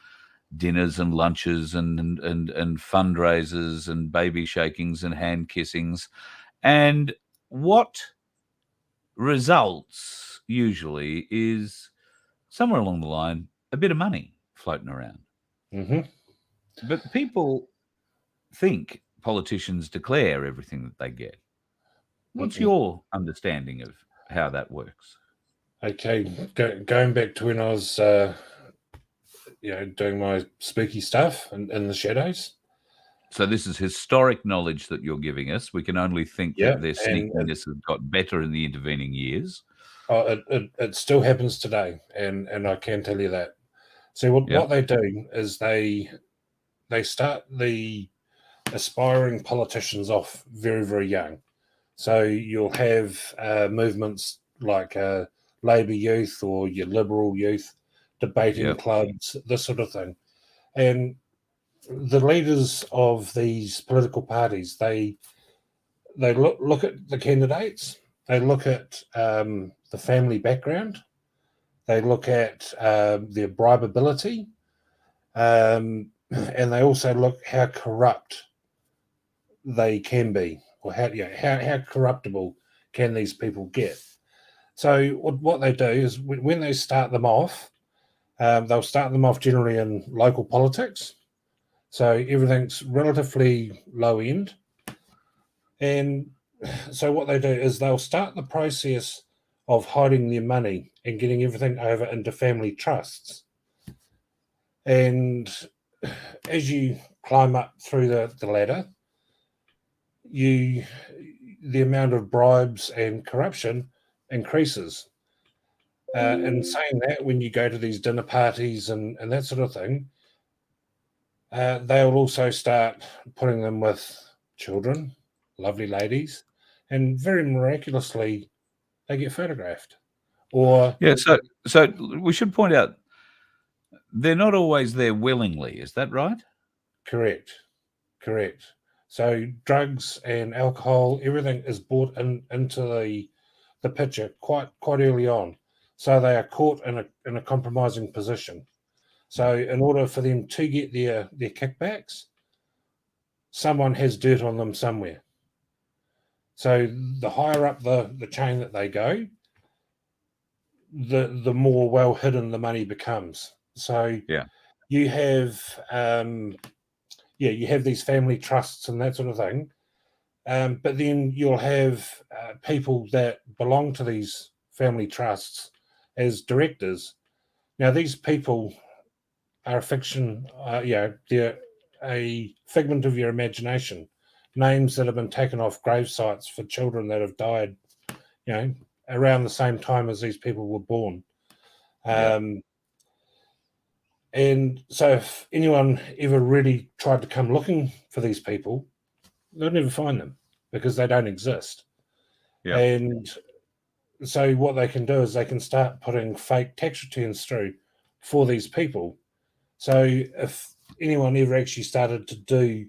dinners and lunches and fundraisers and baby shakings and hand kissings. And what results usually is somewhere along the line a bit of money floating around. But people think politicians declare everything that they get. What's your understanding of how that works? Okay, going back to when I was, doing my spooky stuff in the shadows. So this is historic knowledge that you're giving us. We can only think that their sneakiness has got better in the intervening years. Oh, it still happens today, and I can tell you that. So what they do is they start the aspiring politicians off very, very young. So you'll have movements like Labour youth or your Liberal youth, debating clubs, this sort of thing. And the leaders of these political parties, they look at the candidates, they look at the family background, they look at their bribability, and they also look how corrupt they can be, or how corruptible can these people get. So what they do is when they start them off, they'll start them off generally in local politics. So everything's relatively low end. And so what they do is they'll start the process of hiding their money and getting everything over into family trusts. And as you climb up through the ladder, the amount of bribes and corruption increases. In saying that, when you go to these dinner parties and that sort of thing, they'll also start putting them with children, lovely ladies, and very miraculously, they get photographed. Or so we should point out they're not always there willingly. Is that right? Correct. So drugs and alcohol, everything is brought into the picture quite early on. So they are caught in a compromising position. So in order for them to get their kickbacks, someone has dirt on them somewhere. So the higher up the chain that they go, the more well hidden the money becomes. So you have you have these family trusts and that sort of thing, but then you'll have people that belong to these family trusts as directors. Now these people are a fiction. They're a figment of your imagination. Names that have been taken off grave sites for children that have died, around the same time as these people were born. And so if anyone ever really tried to come looking for these people, they'll never find them because they don't exist. And so what they can do is they can start putting fake tax returns through for these people. So if anyone ever actually started to do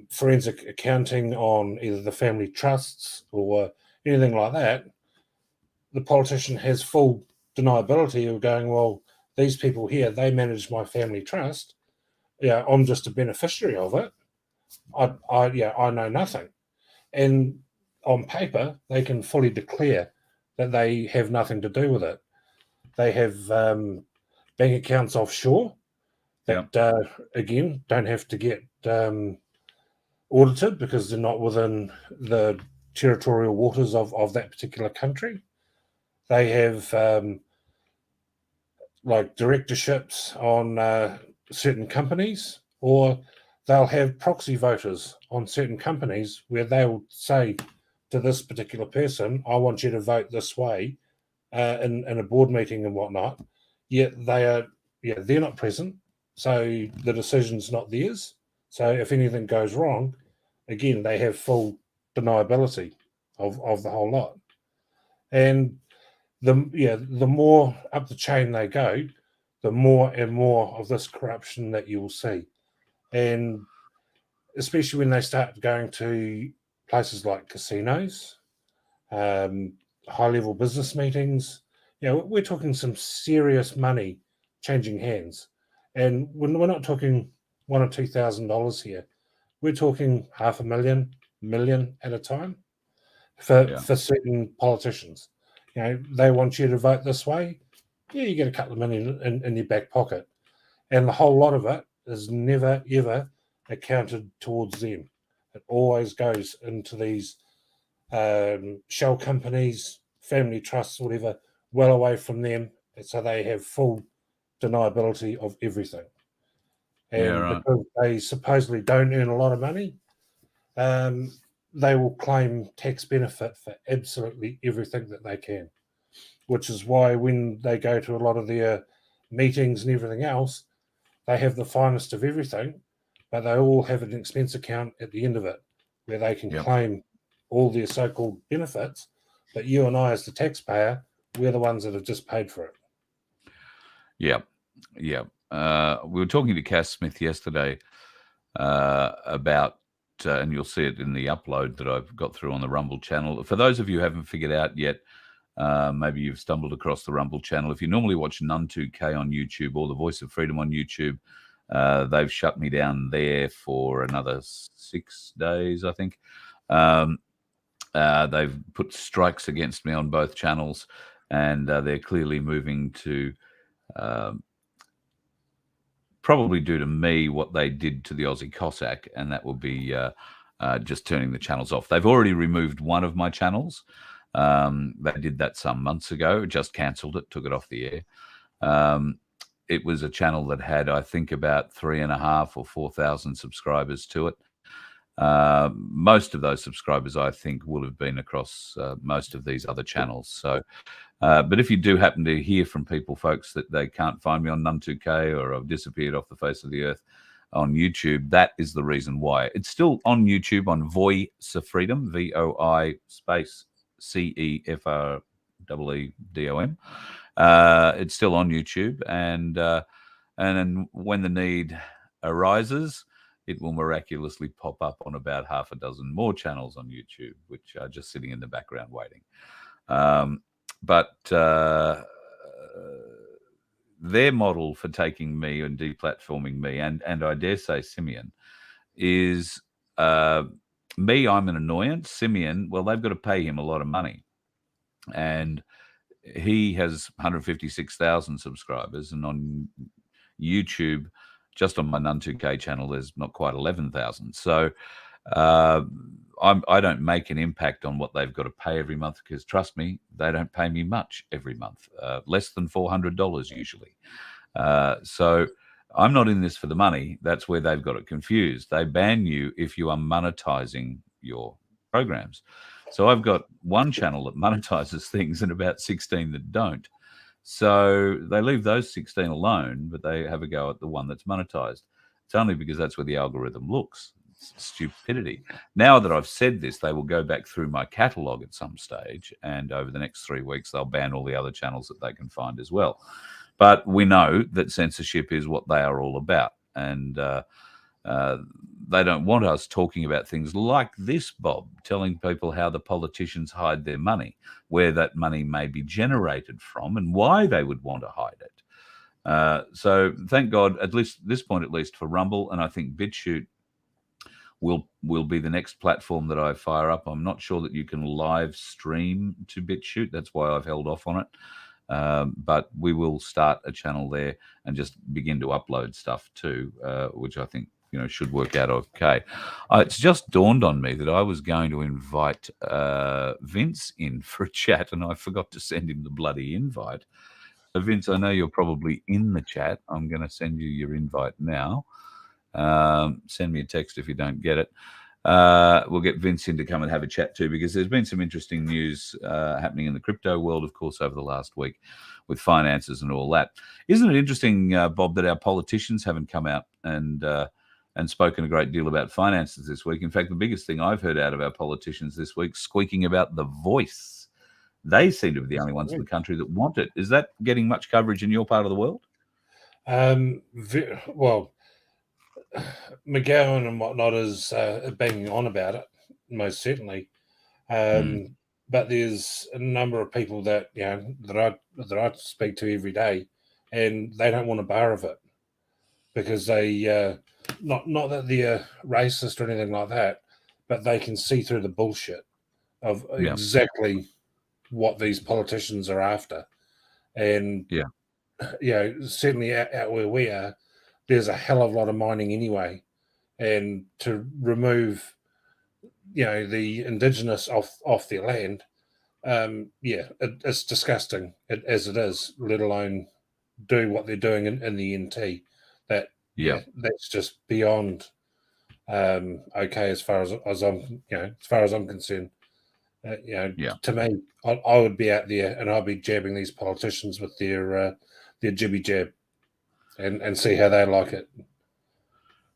forensic accounting on either the family trusts or anything like that, the politician has full deniability of going, well, these people here, they manage my family trust. I'm just a beneficiary of it. I know nothing. And on paper, they can fully declare that they have nothing to do with it. They have bank accounts offshore that, again, don't have to get audited because they're not within the territorial waters of that particular country. They have like directorships on certain companies, or they'll have proxy voters on certain companies where they'll say to this particular person, I want you to vote this way in a board meeting and whatnot, yet they're not present, so the decision's not theirs. So if anything goes wrong, again, they have full deniability of the whole lot. And the more up the chain they go, the more and more of this corruption that you will see. And especially when they start going to places like casinos, high-level business meetings, we're talking some serious money changing hands. And we're not talking $1,000 or $2,000 here. We're talking $500,000, million at a time for certain politicians. They want you to vote this way. Yeah, you get a couple of million in your back pocket. And the whole lot of it is never, ever accounted towards them. It always goes into these shell companies, family trusts, whatever, well away from them. And so they have full deniability of everything. And because they supposedly don't earn a lot of money, they will claim tax benefit for absolutely everything that they can, which is why when they go to a lot of their meetings and everything else, they have the finest of everything, but they all have an expense account at the end of it where they can claim all their so-called benefits, but you and I as the taxpayer, we're the ones that have just paid for it. Yeah. We were talking to Cass Smith yesterday about, and you'll see it in the upload that I've got through on the Rumble channel. For those of you who haven't figured out yet, maybe you've stumbled across the Rumble channel. If you normally watch None2K on YouTube or the Voice of Freedom on YouTube, they've shut me down there for another 6 days, I think. They've put strikes against me on both channels, and they're clearly moving to probably do to me what they did to the Aussie Cossack, and that will be just turning the channels off. They've already removed one of my channels. They did that some months ago, just cancelled it, took it off the air. It was a channel that had, I think, about 3,500 or 4,000 subscribers to it. Most of those subscribers, I think, will have been across most of these other channels. So, but if you do happen to hear from people, folks, that they can't find me on None2K or I've disappeared off the face of the earth on YouTube, that is the reason why. It's still on YouTube on Voice of Freedom, VOI space CEFREEDOM. It's still on YouTube, and then when the need arises, it will miraculously pop up on about half a dozen more channels on YouTube, which are just sitting in the background waiting. But their model for taking me and deplatforming me, and I dare say Simeon, is me, I'm an annoyance. Simeon, well, they've got to pay him a lot of money. And he has 156,000 subscribers, and on YouTube, just on my None2K channel, there's not quite 11,000. So I don't make an impact on what they've got to pay every month, because trust me, they don't pay me much every month, less than $400 usually. So I'm not in this for the money. That's where they've got it confused. They ban you if you are monetizing your programs. So I've got one channel that monetizes things and about 16 that don't. So they leave those 16 alone, but they have a go at the one that's monetized. It's only because that's where the algorithm looks. It's stupidity. Now that I've said this, they will go back through my catalog at some stage, and over the next 3 weeks, they'll ban all the other channels that they can find as well. But we know that censorship is what they are all about. And they don't want us talking about things like this, Bob, telling people how the politicians hide their money, where that money may be generated from, and why they would want to hide it. So thank God, at least this point, at least for Rumble, and I think BitChute will be the next platform that I fire up. I'm not sure that you can live stream to BitChute. That's why I've held off on it. But we will start a channel there and just begin to upload stuff too, which I think should work out okay. It's just dawned on me that I was going to invite Vince in for a chat, and I forgot to send him the bloody invite. So Vince, I know you're probably in the chat. I'm going to send you your invite now. Send me a text if you don't get it. We'll get Vince in to come and have a chat too, because there's been some interesting news happening in the crypto world, of course, over the last week with finances and all that. Isn't it interesting, Bob, that our politicians haven't come out and spoken a great deal about finances this week? In fact, the biggest thing I've heard out of our politicians this week, squeaking about the voice. They seem to be the only ones in the country that want it. Is that getting much coverage in your part of the world? Well, McGowan and whatnot is banging on about it, most certainly. But there's a number of people that that I speak to every day, and they don't want a bar of it because they not that they're racist or anything like that, but they can see through the bullshit of exactly what these politicians are after. And certainly out where we are, there's a hell of a lot of mining anyway, and to remove the indigenous off their land, it's disgusting as it is, let alone do what they're doing in the NT. That's just beyond okay as far as I'm concerned. To me, I would be out there and I'd be jabbing these politicians with their jibby jab and see how they like it.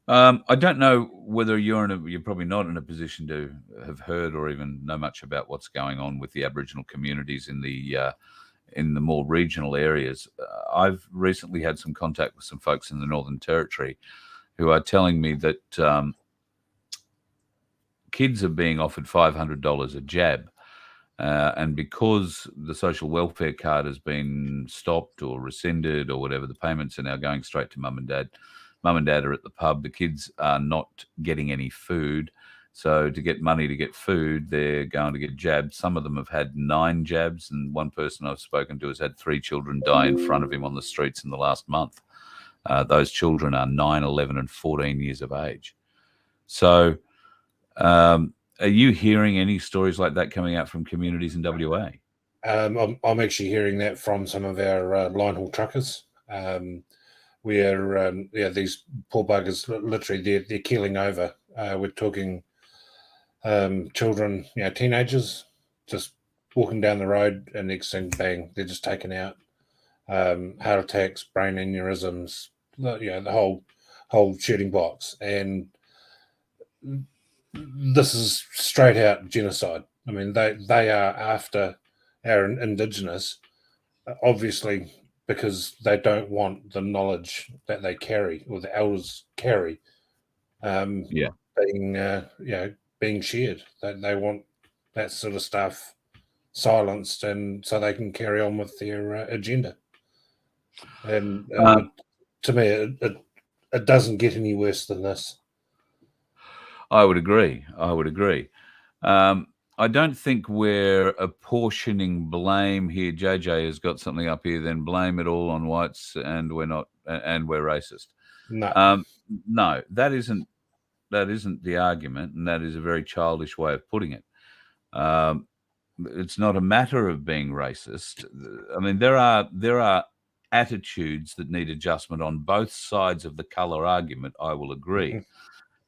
I don't know whether you're probably not in a position to have heard or even know much about what's going on with the Aboriginal communities in the more regional areas. I've recently had some contact with some folks in the Northern Territory who are telling me that kids are being offered $500 a jab. And because the social welfare card has been stopped or rescinded or whatever, the payments are now going straight to mum and dad. Mum and dad are at the pub. The kids are not getting any food. So to get money to get food, they're going to get jabs. Some of them have had 9 jabs, and one person I've spoken to has had 3 children die in front of him on the streets in the last month. Those children are 9, 11, and 14 years of age. So are you hearing any stories like that coming out from communities in WA? I'm actually hearing that from some of our line haul truckers. Where these poor buggers literally they're keeling over. We're talking children, teenagers, just walking down the road, and next thing, bang, they're just taken out. Heart attacks, brain aneurysms, the whole shooting box, and this is straight out genocide. I mean, they are after our indigenous, obviously, because they don't want the knowledge that they carry or the elders carry being shared. They want that sort of stuff silenced, and so they can carry on with their agenda. And to me, it doesn't get any worse than this. I would agree. I don't think we're apportioning blame here. JJ has got something up here. Then blame it all on whites, and we're not, and we're racist. No, no, that isn't the argument, and that is a very childish way of putting it. It's not a matter of being racist. I mean, there are attitudes that need adjustment on both sides of the color argument. I will agree. Mm-hmm.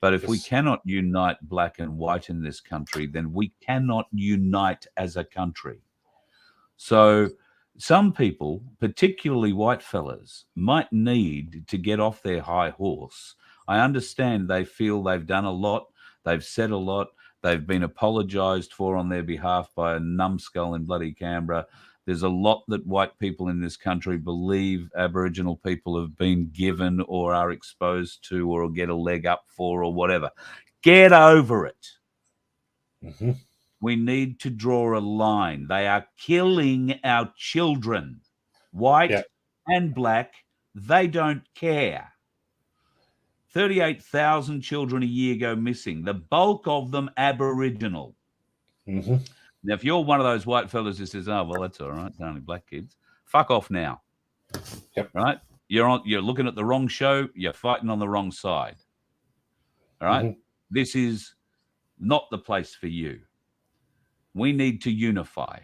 But if we cannot unite black and white in this country, then we cannot unite as a country. So some people, particularly white fellas, might need to get off their high horse. I understand they feel they've done a lot, they've said a lot, they've been apologised for on their behalf by a numbskull in bloody Canberra. There's a lot that white people in this country believe Aboriginal people have been given or are exposed to or get a leg up for or whatever. Get over it. Mm-hmm. We need to draw a line. They are killing our children. White and black, they don't care. 38,000 children a year go missing. The bulk of them Aboriginal. Mm-hmm. Now, if you're one of those white fellas who says, "Oh, well, that's all right, it's only black kids," fuck off now. Yep. Right? You're looking at the wrong show. You're fighting on the wrong side. All right? Mm-hmm. This is not the place for you. We need to unify.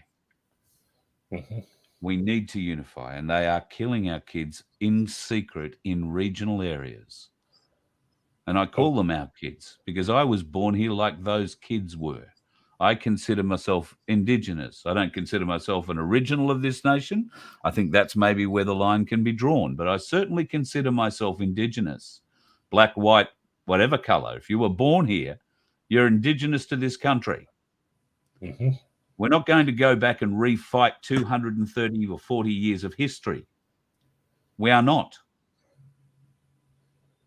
Mm-hmm. We need to unify, and they are killing our kids in secret in regional areas. And I call them our kids because I was born here like those kids were. I consider myself Indigenous. I don't consider myself an original of this nation. I think that's maybe where the line can be drawn. But I certainly consider myself Indigenous, black, white, whatever color. If you were born here, you're Indigenous to this country. Mm-hmm. We're not going to go back and refight 230 or 40 years of history. We are not.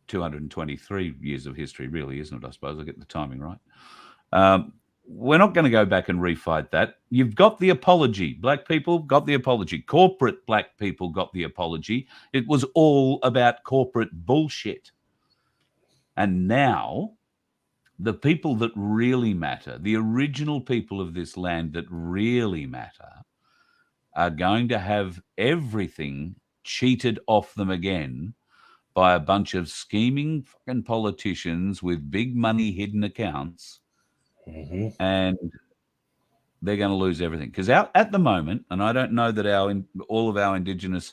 223 years of history, really, isn't it? I suppose I get the timing right. We're not going to go back and refight that. You've got the apology. Black people got the apology. Corporate black people got the apology. It was all about corporate bullshit. And now the people that really matter, the original people of this land that really matter, are going to have everything cheated off them again by a bunch of scheming fucking politicians with big money hidden accounts. Mm-hmm. And they're going to lose everything. Because at the moment, and I don't know that all of our Indigenous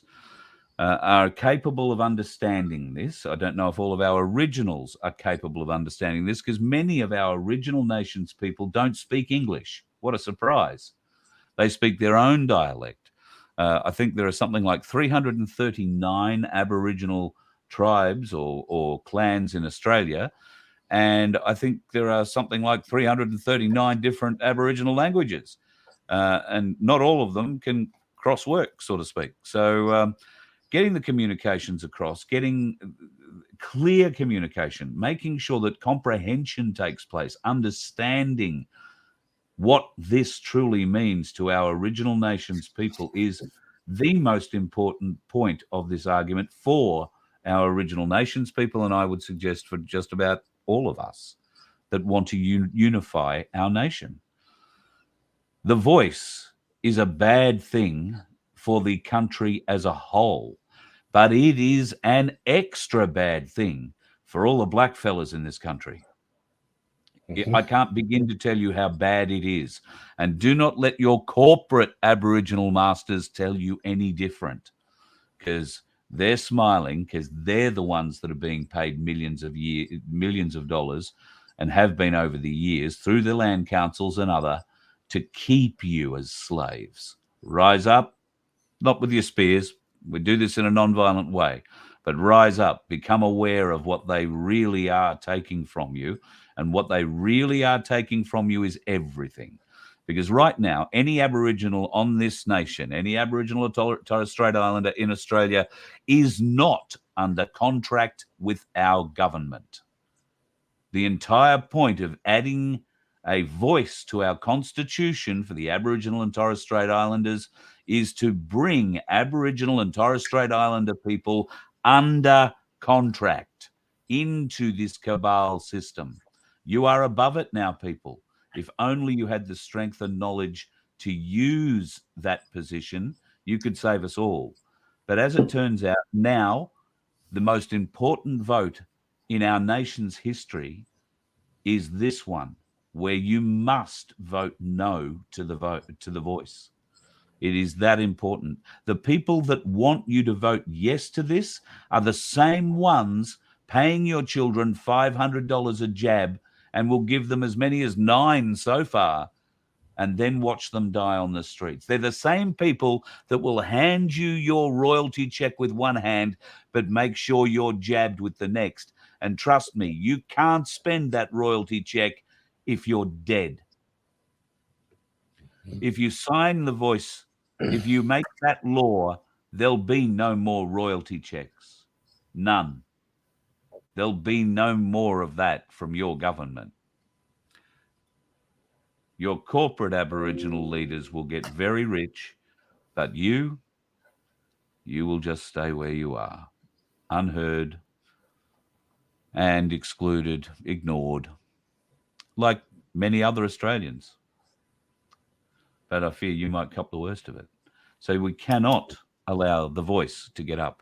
are capable of understanding this. I don't know if all of our originals are capable of understanding this, because many of our original nations people don't speak English. What a surprise. They speak their own dialect. I think there are something like 339 Aboriginal tribes or clans in Australia. And I think there are something like 339 different Aboriginal languages. And not all of them can cross-work, so to speak. So getting the communications across, getting clear communication, making sure that comprehension takes place, understanding what this truly means to our original nations people is the most important point of this argument for our original nations people, and I would suggest for just about all of us that want to unify our nation. The voice is a bad thing for the country as a whole, but it is an extra bad thing for all the black fellas in this country. I can't begin to tell you how bad it is. And do not let your corporate Aboriginal masters tell you any different, because they're smiling because they're the ones that are being paid millions of dollars and have been over the years through the land councils and other to keep you as slaves. Rise up, not with your spears. We do this in a non-violent way, but rise up, become aware of what they really are taking from you. And what they really are taking from you is everything. Because right now, any Aboriginal on this nation, any Aboriginal or Torres Strait Islander in Australia is not under contract with our government. The entire point of adding a voice to our constitution for the Aboriginal and Torres Strait Islanders is to bring Aboriginal and Torres Strait Islander people under contract into this cabal system. You are above it now, people. If only you had the strength and knowledge to use that position, you could save us all. But as it turns out, now the most important vote in our nation's history is this one, where you must vote no to the voice. It is that important. The people that want you to vote yes to this are the same ones paying your children $500 a jab and will give them as many as 9 so far and then watch them die on the streets. They're the same people that will hand you your royalty check with one hand, but make sure you're jabbed with the next. And trust me, you can't spend that royalty check if you're dead. If you sign the voice, if you make that law, there'll be no more royalty checks. None. There'll be no more of that from your government. Your corporate Aboriginal leaders will get very rich, but you will just stay where you are, unheard and excluded, ignored, like many other Australians. But I fear you might cop the worst of it. So we cannot allow the voice to get up.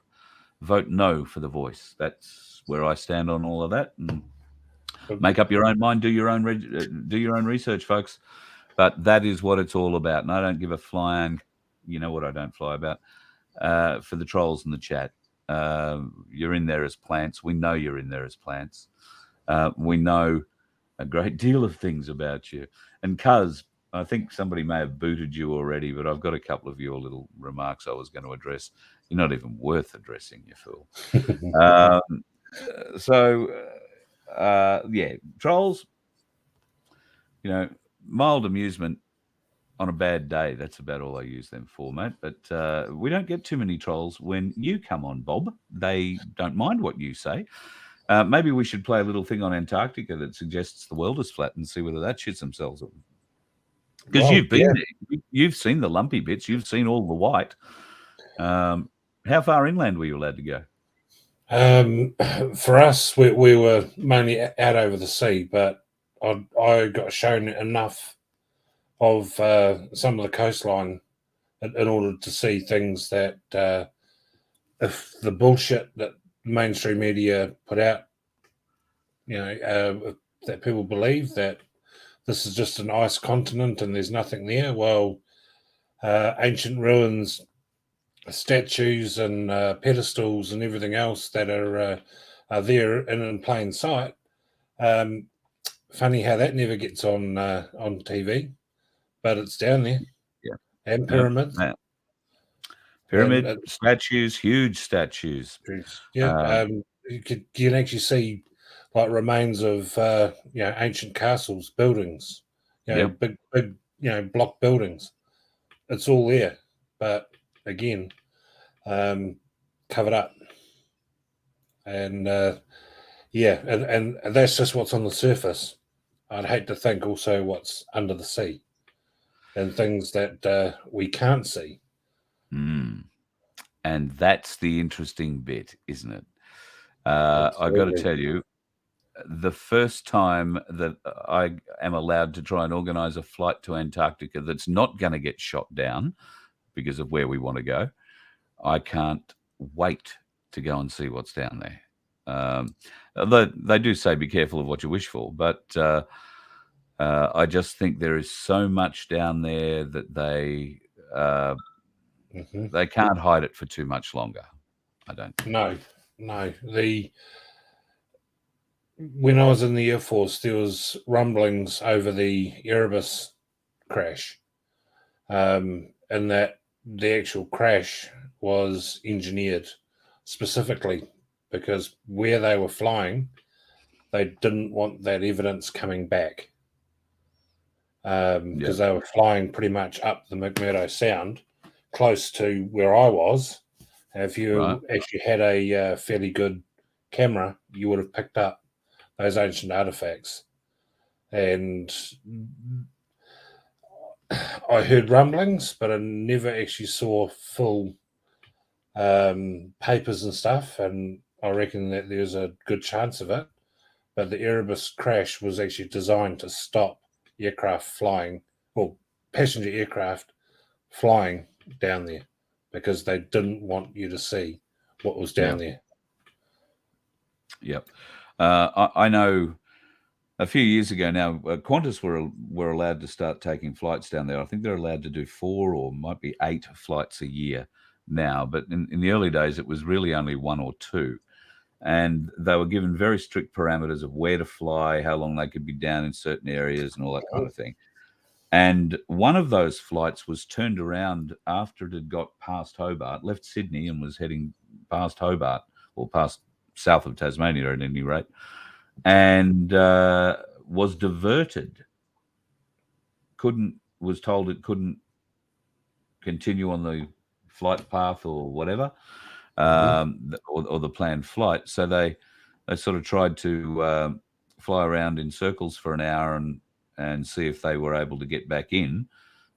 Vote no for the voice. That's where I stand on all of that. And make up your own mind. Do your own research, folks. But that is what it's all about. And I don't give a flying, you know what I don't fly about, for the trolls in the chat. You're in there as plants. We know you're in there as plants. We know a great deal of things about you. And Cuz, I think somebody may have booted you already, but I've got a couple of your little remarks I was going to address. You're not even worth addressing, you fool. Yeah, trolls, mild amusement on a bad day. That's about all I use them for, mate. But we don't get too many trolls when you come on, Bob. They don't mind what you say. Maybe we should play a little thing on Antarctica that suggests the world is flat and see whether that shits themselves. Because you've been there. You've seen the lumpy bits. You've seen all the white. How far inland were you allowed to go? For us, we were mainly out over the sea, but I got shown enough of some of the coastline in order to see things that if the bullshit that mainstream media put out, that people believe that this is just an ice continent and there's nothing there. Well, ancient ruins, statues and pedestals and everything else that are there in plain sight. Funny how that never gets on TV, but it's down there. Yeah, and pyramids. Yeah. Pyramid statues, huge statues. Yeah, you can actually see like remains of ancient castles, buildings, big block buildings. It's all there, but again, covered up, and and that's just what's on the surface. I'd hate to think also what's under the sea and things that we can't see. And that's the interesting bit, isn't it? I've got to tell you, the first time that I am allowed to try and organize a flight to Antarctica that's not going to get shot down because of where we want to go, I can't wait to go and see what's down there. They do say be careful of what you wish for, but I just think there is so much down there that they can't hide it for too much longer. I don't think. No. When I was in the Air Force, there was rumblings over the Erebus crash, and that the actual crash was engineered specifically because where they were flying, they didn't want that evidence coming back, because they were flying pretty much up the McMurdo Sound, close to where I was. And if you actually had a fairly good camera, you would have picked up those ancient artifacts. And I heard rumblings, but I never actually saw full papers and stuff, and I reckon that there's a good chance of it. But the Erebus crash was actually designed to stop aircraft flying, or passenger aircraft flying down there, because they didn't want you to see what was down there. Yep. I know a few years ago now, Qantas were allowed to start taking flights down there. I think they're allowed to do 4 or might be 8 flights a year now. But in the early days, it was really only 1 or 2. And they were given very strict parameters of where to fly, how long they could be down in certain areas and all that kind of thing. And one of those flights was turned around after it had got past Hobart, left Sydney and was heading past Hobart, or past south of Tasmania at any rate, and was diverted. Was told it couldn't continue on the flight path or whatever, or the planned flight. So they sort of tried to fly around in circles for an hour and see if they were able to get back in.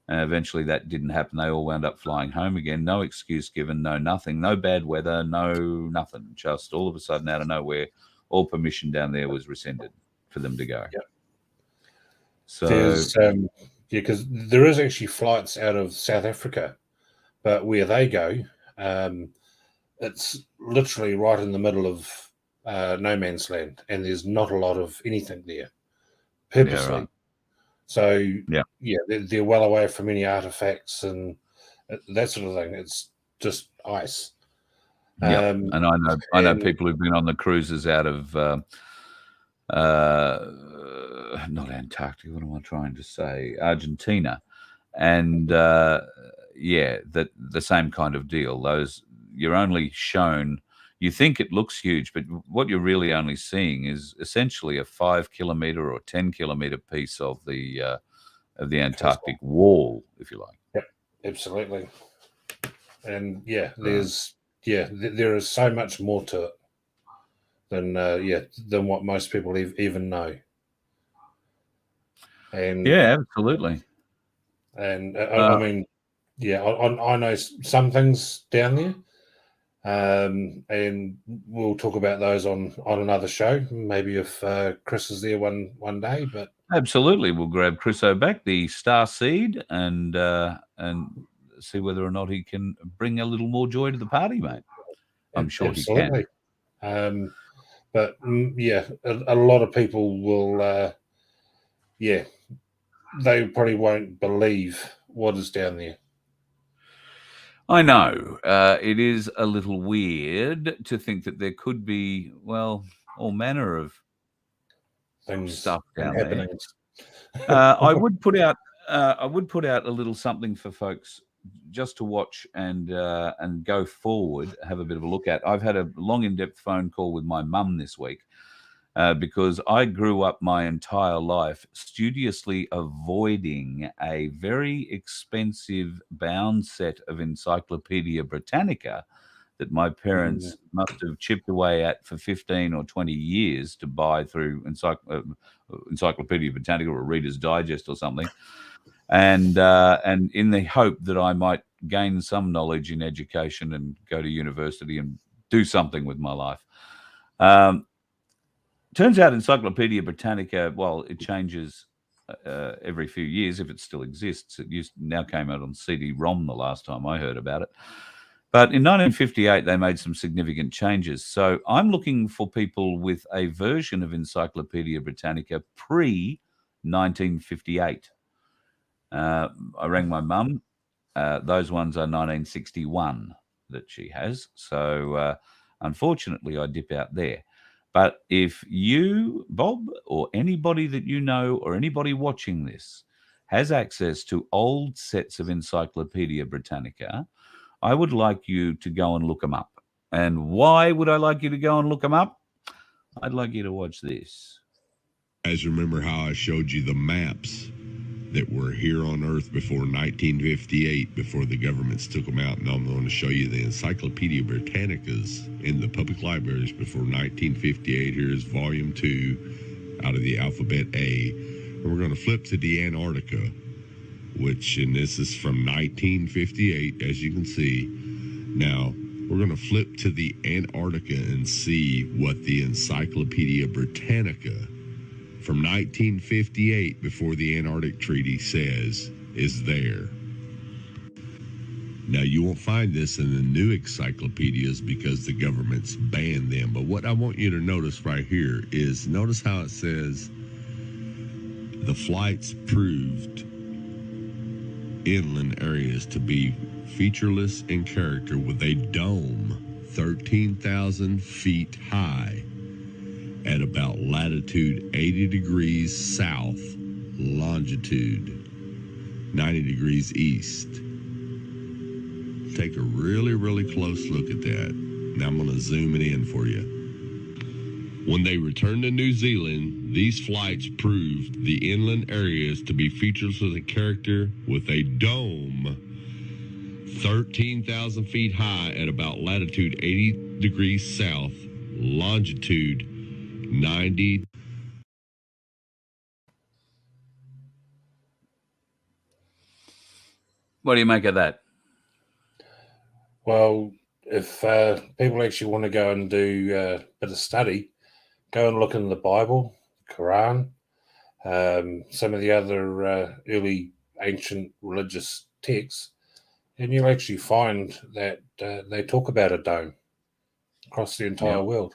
And eventually that didn't happen. They all wound up flying home again. No excuse given, no nothing, no bad weather, no nothing. Just all of a sudden, out of nowhere, all permission down there was rescinded for them to go. Yep. So, because there is actually flights out of South Africa, but where they go, it's literally right in the middle of no man's land, and there's not a lot of anything there, purposely. Yeah, right. So they're well away from any artifacts and that sort of thing. It's just ice. Yeah, Um, and I know and people who've been on the cruises out of not Antarctica. What am I trying to say? Argentina, and yeah, that the same kind of deal. Those you're only shown. You think it looks huge, but what you're really only seeing is essentially a 5 kilometer or 10 kilometer piece of the Antarctic wall, if you like. yep, absolutely. And yeah, Right. there is so much more to it than what most people even know. And Yeah, absolutely. and Uh, I mean, yeah, I know some things down there, and we'll talk about those on another show. Maybe if Chris is there one day, but Absolutely, we'll grab Chriso back, the star seed, and see whether or not he can bring a little more joy to the party, mate. I'm sure he can. absolutely. But yeah, a lot of people will. Yeah, they probably won't believe what is down there. I know it is a little weird to think that there could be, well, all manner of Things stuff and down there. happenings. I would put out a little something for folks just to watch and go forward, have a bit of a look at. I've had a long, in-depth phone call with my mum this week because I grew up my entire life studiously avoiding a very expensive bound set of Encyclopedia Britannica that my parents must have chipped away at for 15 or 20 years to buy through Encyclopedia Britannica or Reader's Digest or something, and in the hope that I might gain some knowledge in education and go to university and do something with my life. Turns out Encyclopedia Britannica, well, it changes every few years if it still exists. It now came out on CD-ROM the last time I heard about it. But in 1958, they made some significant changes. So I'm looking for people with a version of Encyclopedia Britannica pre-1958. I rang my mum. Those ones are 1961 that she has. So unfortunately, I dip out there. But if you, Bob, or anybody that you know, or anybody watching this has access to old sets of Encyclopedia Britannica, I would like you to go and look them up. And why would I like you to go and look them up? I'd like you to watch this. Guys, remember how I showed you the maps that were here on Earth before 1958, before the governments took them out? And I'm going to show you the Encyclopedia Britannicas in the public libraries before 1958. Here's volume 2 out of the alphabet A. And we're going to flip to the Antarctica, and this is from 1958, as you can see. Now, we're going to flip to the Antarctica and see what the Encyclopedia Britannica from 1958, before the Antarctic Treaty, says is there. Now, you won't find this in the new encyclopedias because the government's banned them. But what I want you to notice right here is, notice how it says the flights proved inland areas to be featureless in character, with a dome 13,000 feet high at about latitude 80 degrees south, longitude 90 degrees east. Take a really, really close look at that. Now I'm going to zoom it in for you. When they returned to New Zealand, these flights proved the inland areas to be featureless in character, with a dome 13,000 feet high at about latitude 80 degrees south, longitude 90. What do you make of that? Well, if people actually want to go and do a bit of study, go and look in the Bible, Quran, some of the other early ancient religious texts, and you'll actually find that they talk about a dome across the entire world.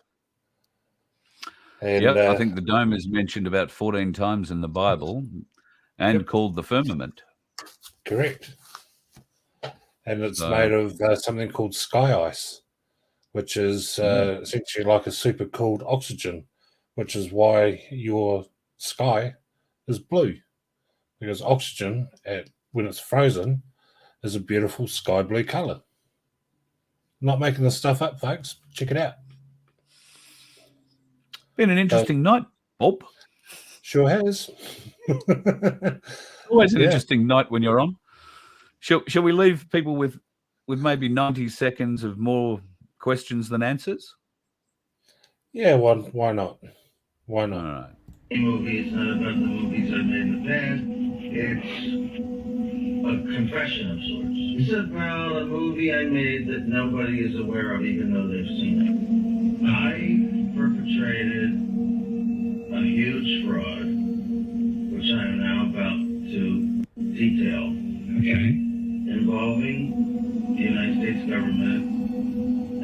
And I think the dome is mentioned about 14 times in the Bible and called the firmament. Correct. And it's made of something called sky ice, which is essentially like a super cooled oxygen, which is why your sky is blue, because oxygen, when it's frozen, is a beautiful sky blue color. Not making this stuff up, folks. Check it out. Been an interesting night, Bob. Sure has. Always an interesting night when you're on. Shall we leave people with maybe 90 seconds of more questions than answers? Yeah, why not? Why not? All right. Movie, it's not about the movies I made in the past. It's a confession of sorts. It's about a movie I made that nobody is aware of, even though they've seen it. I perpetrated a huge fraud, which I am now about to detail. Okay. Involving the United States government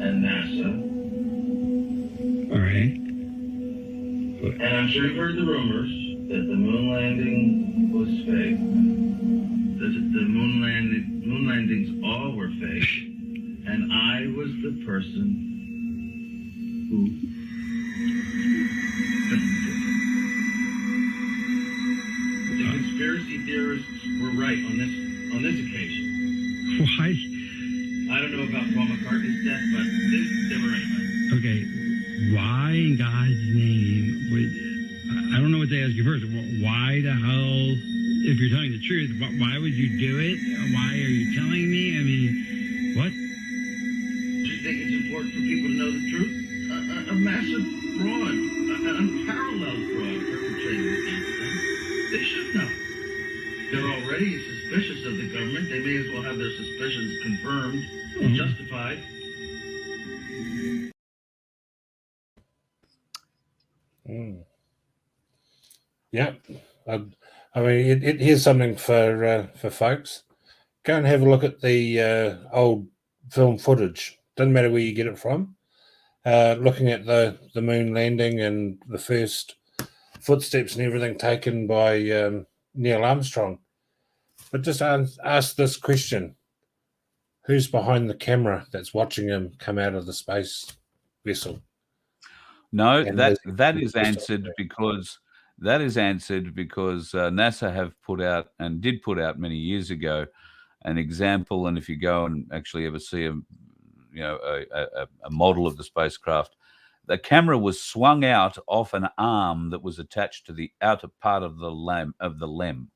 and NASA. All right. And I'm sure you've heard the rumors that the moon landing was fake. The moon landings all were fake. And I was the person who filmed it. The conspiracy theorists were right on this occasion. Why? I don't know about Paul McCartney's death, but they were right. Okay. Why in God's name would... I don't know what to ask you first. Why the hell, if you're telling the truth, why would you do it? Why are you telling me? I mean, what? Do you think it's important for people to know the truth? A massive fraud, an unparalleled fraud perpetrated against them. They should know. They're already suspicious of the government. They may as well have their suspicions confirmed and justified. Yeah, I mean, here's something for folks. Go and have a look at the old film footage. Doesn't matter where you get it from. Looking at the moon landing and the first footsteps and everything taken by Neil Armstrong. But just ask this question: who's behind the camera that's watching him come out of the space vessel? No, And that is answered because NASA have put out and did put out many years ago an example. And if you go and actually ever see a model of the spacecraft, the camera was swung out off an arm that was attached to the outer part of the LEM.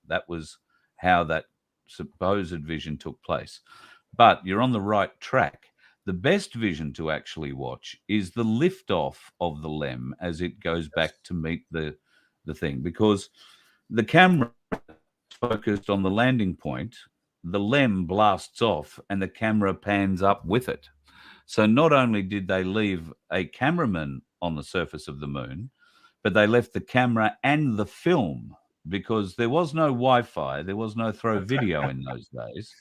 That was how that supposed vision took place. But you're on the right track. The best vision to actually watch is the liftoff of the LEM as it goes back to meet the thing, because the camera focused on the landing point, the LEM blasts off and the camera pans up with it. So not only did they leave a cameraman on the surface of the moon, but they left the camera and the film, because there was no Wi-Fi, there was no throw video in those days.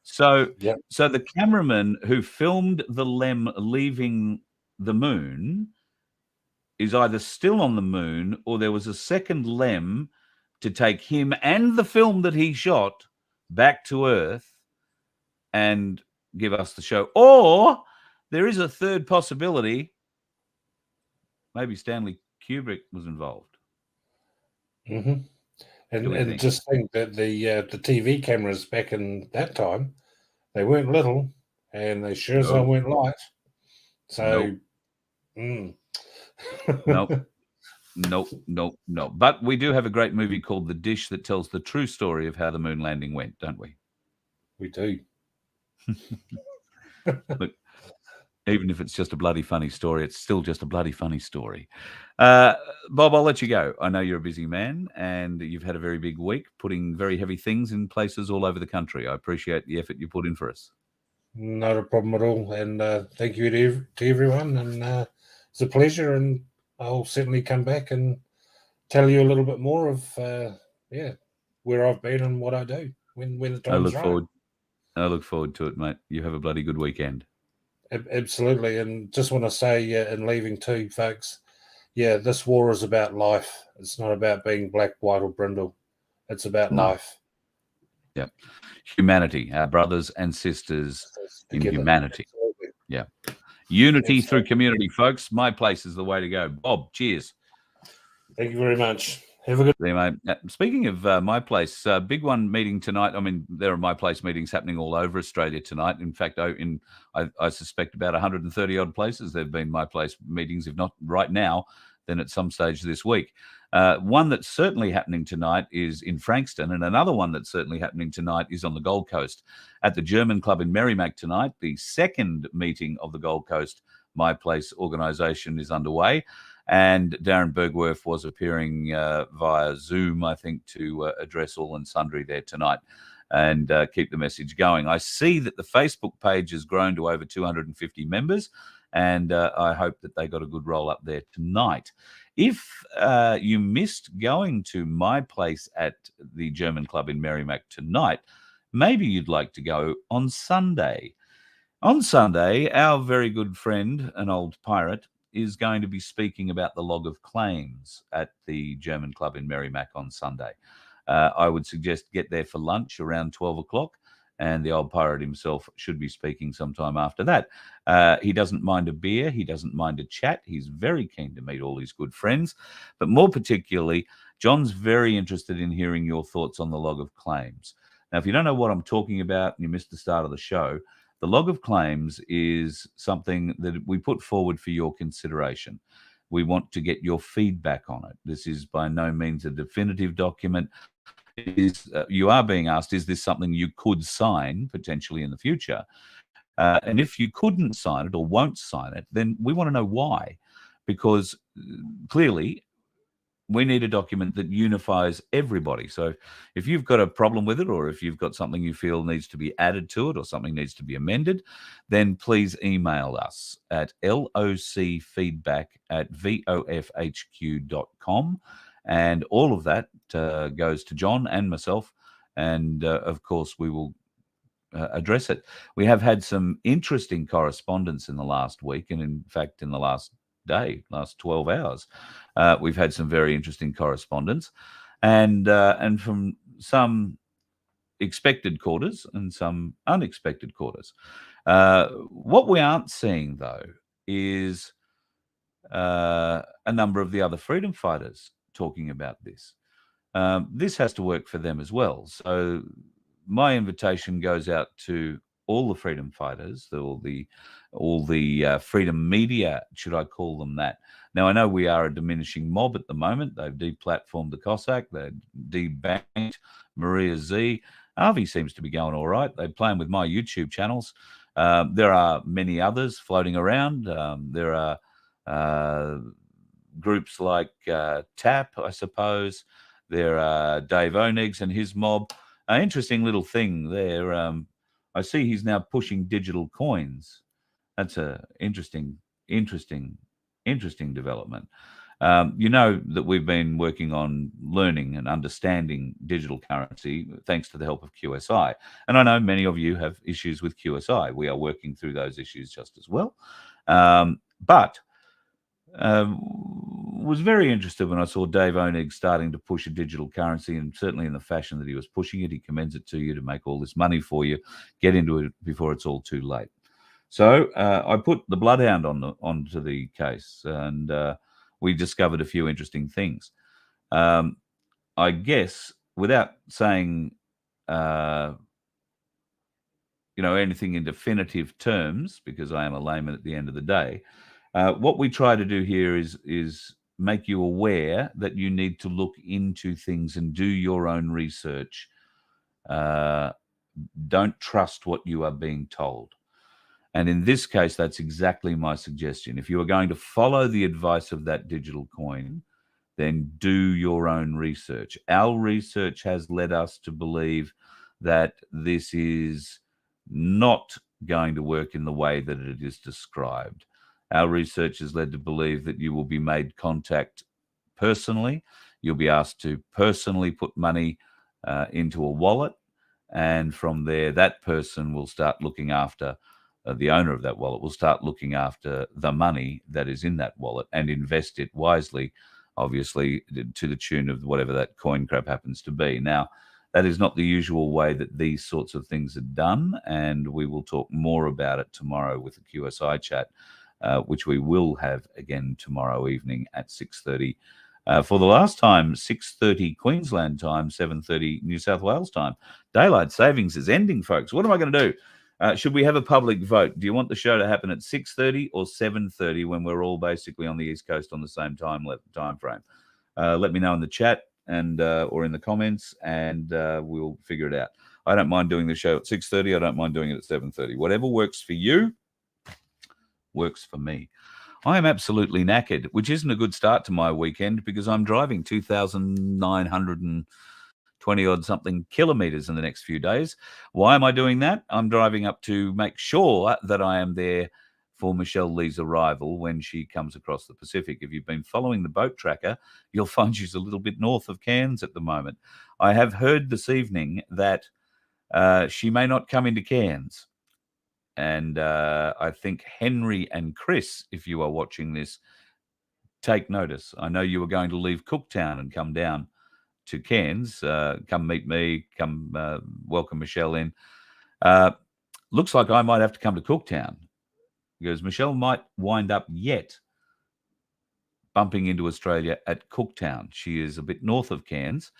So, Yep. So the cameraman who filmed the LEM leaving the moon is either still on the moon, or there was a second LEM to take him and the film that he shot back to Earth and give us the show. Or there is a third possibility. Maybe Stanley Kubrick was involved. Mm-hmm. Do we And think? just think that the TV cameras back in that time, they weren't little, and they sure as hell weren't light. So, Nope. No. But we do have a great movie called The Dish that tells the true story of how the moon landing went, don't we? we do. Look, even if it's just a bloody funny story, it's still just a bloody funny story. Bob, I'll let you go. I know you're a busy man and you've had a very big week putting very heavy things in places all over the country. I appreciate the effort you put in for us. Not a problem at all. And thank you to everyone. And it's a pleasure. And I'll certainly come back and tell you a little bit more of where I've been and what I do when the time's right. I look forward to it, mate. You have a bloody good weekend. Absolutely. And just want to say in leaving too, folks, this war is about life. It's not about being black, white, or brindle. It's about life. Yeah. Humanity, our brothers and sisters in Together. humanity. Absolutely. Yeah. Unity Thanks, through mate. community, folks. My place is the way to go. Bob, cheers. Thank you very much. Have a good. There, mate. Speaking of my place, big one meeting tonight. I mean, there are my place meetings happening all over Australia tonight. In fact, I suspect about 130 odd places there have been my place meetings, if not right now, then at some stage this week. One that's certainly happening tonight is in Frankston, and another one that's certainly happening tonight is on the Gold Coast at the German Club in Merrimack tonight. The second meeting of the Gold Coast My Place organisation is underway. And Darren Bergwerf was appearing via Zoom, I think, to address all and sundry there tonight and keep the message going. I see that the Facebook page has grown to over 250 members, and I hope that they got a good roll up there tonight. If you missed going to my place at the German Club in Merrimack tonight, maybe you'd like to go on Sunday. On Sunday, our very good friend, an old pirate, is going to be speaking about the log of claims at the German Club in Merrimack on Sunday. I would suggest get there for lunch around 12 o'clock, and the old pirate himself should be speaking sometime after that. He doesn't mind a beer. He doesn't mind a chat. He's very keen to meet all his good friends. But more particularly, John's very interested in hearing your thoughts on the log of claims. Now, if you don't know what I'm talking about and you missed the start of the show, the log of claims is something that we put forward for your consideration. We want to get your feedback on it. This is by no means a definitive document. You are being asked, is this something you could sign potentially in the future? And if you couldn't sign it or won't sign it, then we want to know why. Because clearly, we need a document that unifies everybody. So if you've got a problem with it, or if you've got something you feel needs to be added to it, or something needs to be amended, then please email us at locfeedback@vofhq.com. And all of that goes to John and myself. And of course, we will address it. We have had some interesting correspondence in the last week. And in fact, in the last 12 hours, we've had some very interesting correspondence, and from some expected quarters and some unexpected quarters. What we aren't seeing, though, is a number of the other freedom fighters talking about this. This has to work for them as well. So my invitation goes out to all the freedom fighters, all the freedom media, should I call them that? Now, I know we are a diminishing mob at the moment. They've deplatformed the Cossack. They've debanked Maria Z. Harvey seems to be going all right. They're playing with my YouTube channels. There are many others floating around. There are groups like TAP, I suppose. There are Dave Oneggs and his mob. An interesting little thing there. I see he's now pushing digital coins. That's a interesting development. You know that we've been working on learning and understanding digital currency thanks to the help of QSI. And I know many of you have issues with QSI. We are working through those issues just as well. But was very interested when I saw Dave Onegg starting to push a digital currency, and certainly in the fashion that he was pushing it. He commends it to you to make all this money for you. Get into it before it's all too late. So I put the Bloodhound onto the case, and we discovered a few interesting things. I guess without saying anything in definitive terms, because I am a layman at the end of the day, what we try to do here is make you aware that you need to look into things and do your own research. Don't trust what you are being told. And in this case, that's exactly my suggestion. If you are going to follow the advice of that digital coin, then do your own research. Our research has led us to believe that this is not going to work in the way that it is described. Our research has led to believe that you will be made contact personally. You'll be asked to personally put money into a wallet. And from there, that person will start looking after, the owner of that wallet will start looking after the money that is in that wallet and invest it wisely, obviously, to the tune of whatever that coin crap happens to be. Now, That is not the usual way that these sorts of things are done, and we will talk more about it tomorrow with the QSI chat, which we will have again tomorrow evening at 6:30. For the last time, 6:30 Queensland time, 7:30 New South Wales time. Daylight savings is ending, folks. What am I going to do? Should we have a public vote? Do you want the show to happen at 6:30 or 7:30 when we're all basically on the East Coast on the same time frame? Let me know in the chat and or in the comments, and we'll figure it out. I don't mind doing the show at 6:30. I don't mind doing it at 7:30. Whatever works for you works for me. I am absolutely knackered, which isn't a good start to my weekend because I'm driving 2,920 odd something kilometers in the next few days. Why am I doing that? I'm driving up to make sure that I am there for Michelle Lee's arrival when she comes across the Pacific. If you've been following the boat tracker, you'll find she's a little bit north of Cairns at the moment. I have heard this evening that she may not come into Cairns. And I think Henry and Chris, if you are watching this, take notice. I know you were going to leave Cooktown and come down to Cairns, come meet me, come welcome Michelle in. Looks like I might have to come to Cooktown because Michelle might wind up yet bumping into Australia at Cooktown. She is a bit north of Cairns.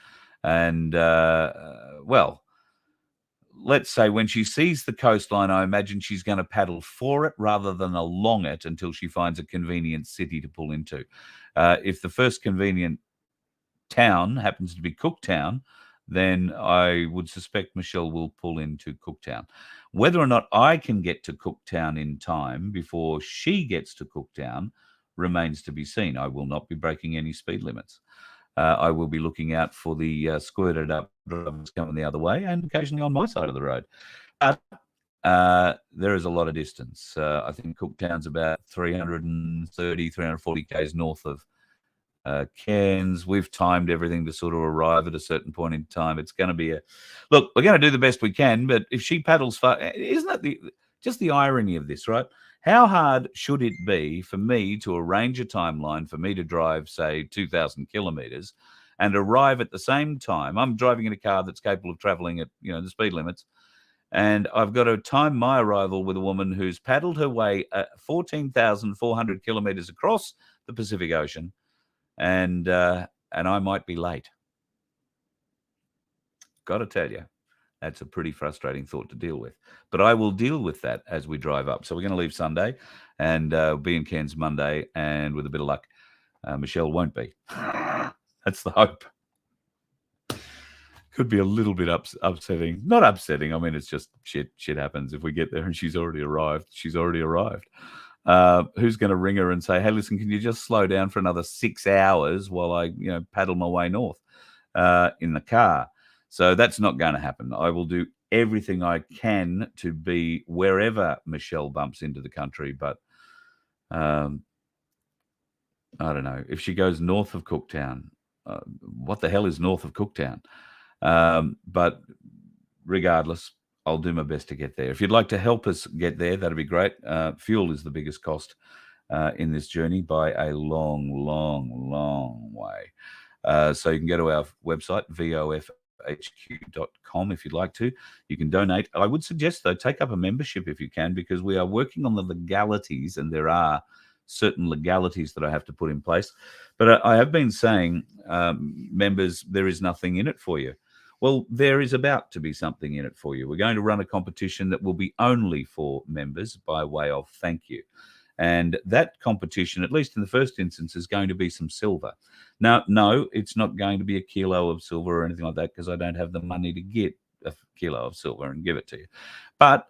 And, well, let's say when she sees the coastline, I imagine she's going to paddle for it rather than along it until she finds a convenient city to pull into. If the first convenient town happens to be Cooktown, then I would suspect Michelle will pull into Cooktown. Whether or not I can get to Cooktown in time before she gets to Cooktown remains to be seen. I will not be breaking any speed limits. I will be looking out for the squirted up drivers coming the other way and occasionally on my side of the road. But there is a lot of distance. I think Cooktown's about 330, 340 k's north of Cairns. We've timed everything to sort of arrive at a certain point in time. It's going to be look, we're going to do the best we can, but if she paddles far, isn't that just the irony of this, right? How hard should it be for me to arrange a timeline for me to drive, say, 2,000 kilometers and arrive at the same time? I'm driving in a car that's capable of traveling at, the speed limits. And I've got to time my arrival with a woman who's paddled her way 14,400 kilometers across the Pacific Ocean. And I might be late. Got to tell you. That's a pretty frustrating thought to deal with. But I will deal with that as we drive up. So we're going to leave Sunday and be in Cairns Monday. And with a bit of luck, Michelle won't be. That's the hope. Could be a little bit upsetting. Not upsetting. I mean, it's just shit happens. If we get there and she's already arrived, she's already arrived. Who's going to ring her and say, hey, listen, can you just slow down for another 6 hours while I, paddle my way north in the car? So that's not going to happen. I will do everything I can to be wherever Michelle bumps into the country. But I don't know. If she goes north of Cooktown, what the hell is north of Cooktown? But regardless, I'll do my best to get there. If you'd like to help us get there, that'd be great. Fuel is the biggest cost in this journey by a long, long, long way. So you can go to our website, VoFHQ.com, if you'd like to. You can donate. I would suggest, though, take up a membership if you can, because we are working on the legalities, and there are certain legalities that I have to put in place. But I have been saying, members, there is nothing in it for you. Well, there is about to be something in it for you. We're going to run a competition that will be only for members by way of thank you. And that competition, at least in the first instance, is going to be some silver. Now, no, it's not going to be a kilo of silver or anything like that, because I don't have the money to get a kilo of silver and give it to you. But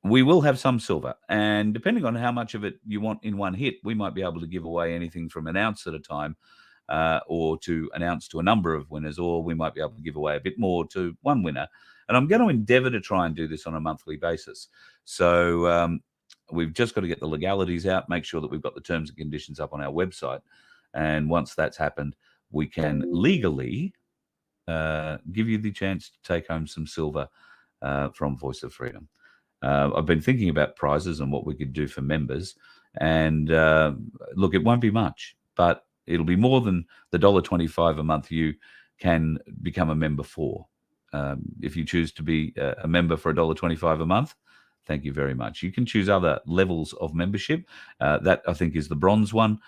we will have some silver. And depending on how much of it you want in one hit, we might be able to give away anything from an ounce at a time, or to announce to a number of winners, or we might be able to give away a bit more to one winner. And I'm going to endeavor to try and do this on a monthly basis. So we've just got to get the legalities out, make sure that we've got the terms and conditions up on our website. And once that's happened, we can legally give you the chance to take home some silver from Voice of Freedom. I've been thinking about prizes and what we could do for members. And look, it won't be much, but it'll be more than the $1.25 a month you can become a member for. If you choose to be a member for $1.25 a month, thank you very much. You can choose other levels of membership. That, I think, is the bronze one.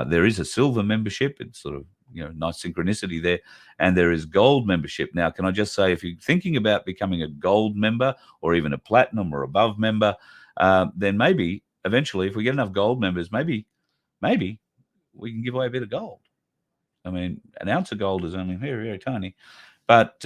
There is a silver membership. It's sort of, nice synchronicity there. And there is gold membership. Now, can I just say, if you're thinking about becoming a gold member or even a platinum or above member, then maybe eventually, if we get enough gold members, maybe we can give away a bit of gold. I mean, an ounce of gold is only very, very tiny. But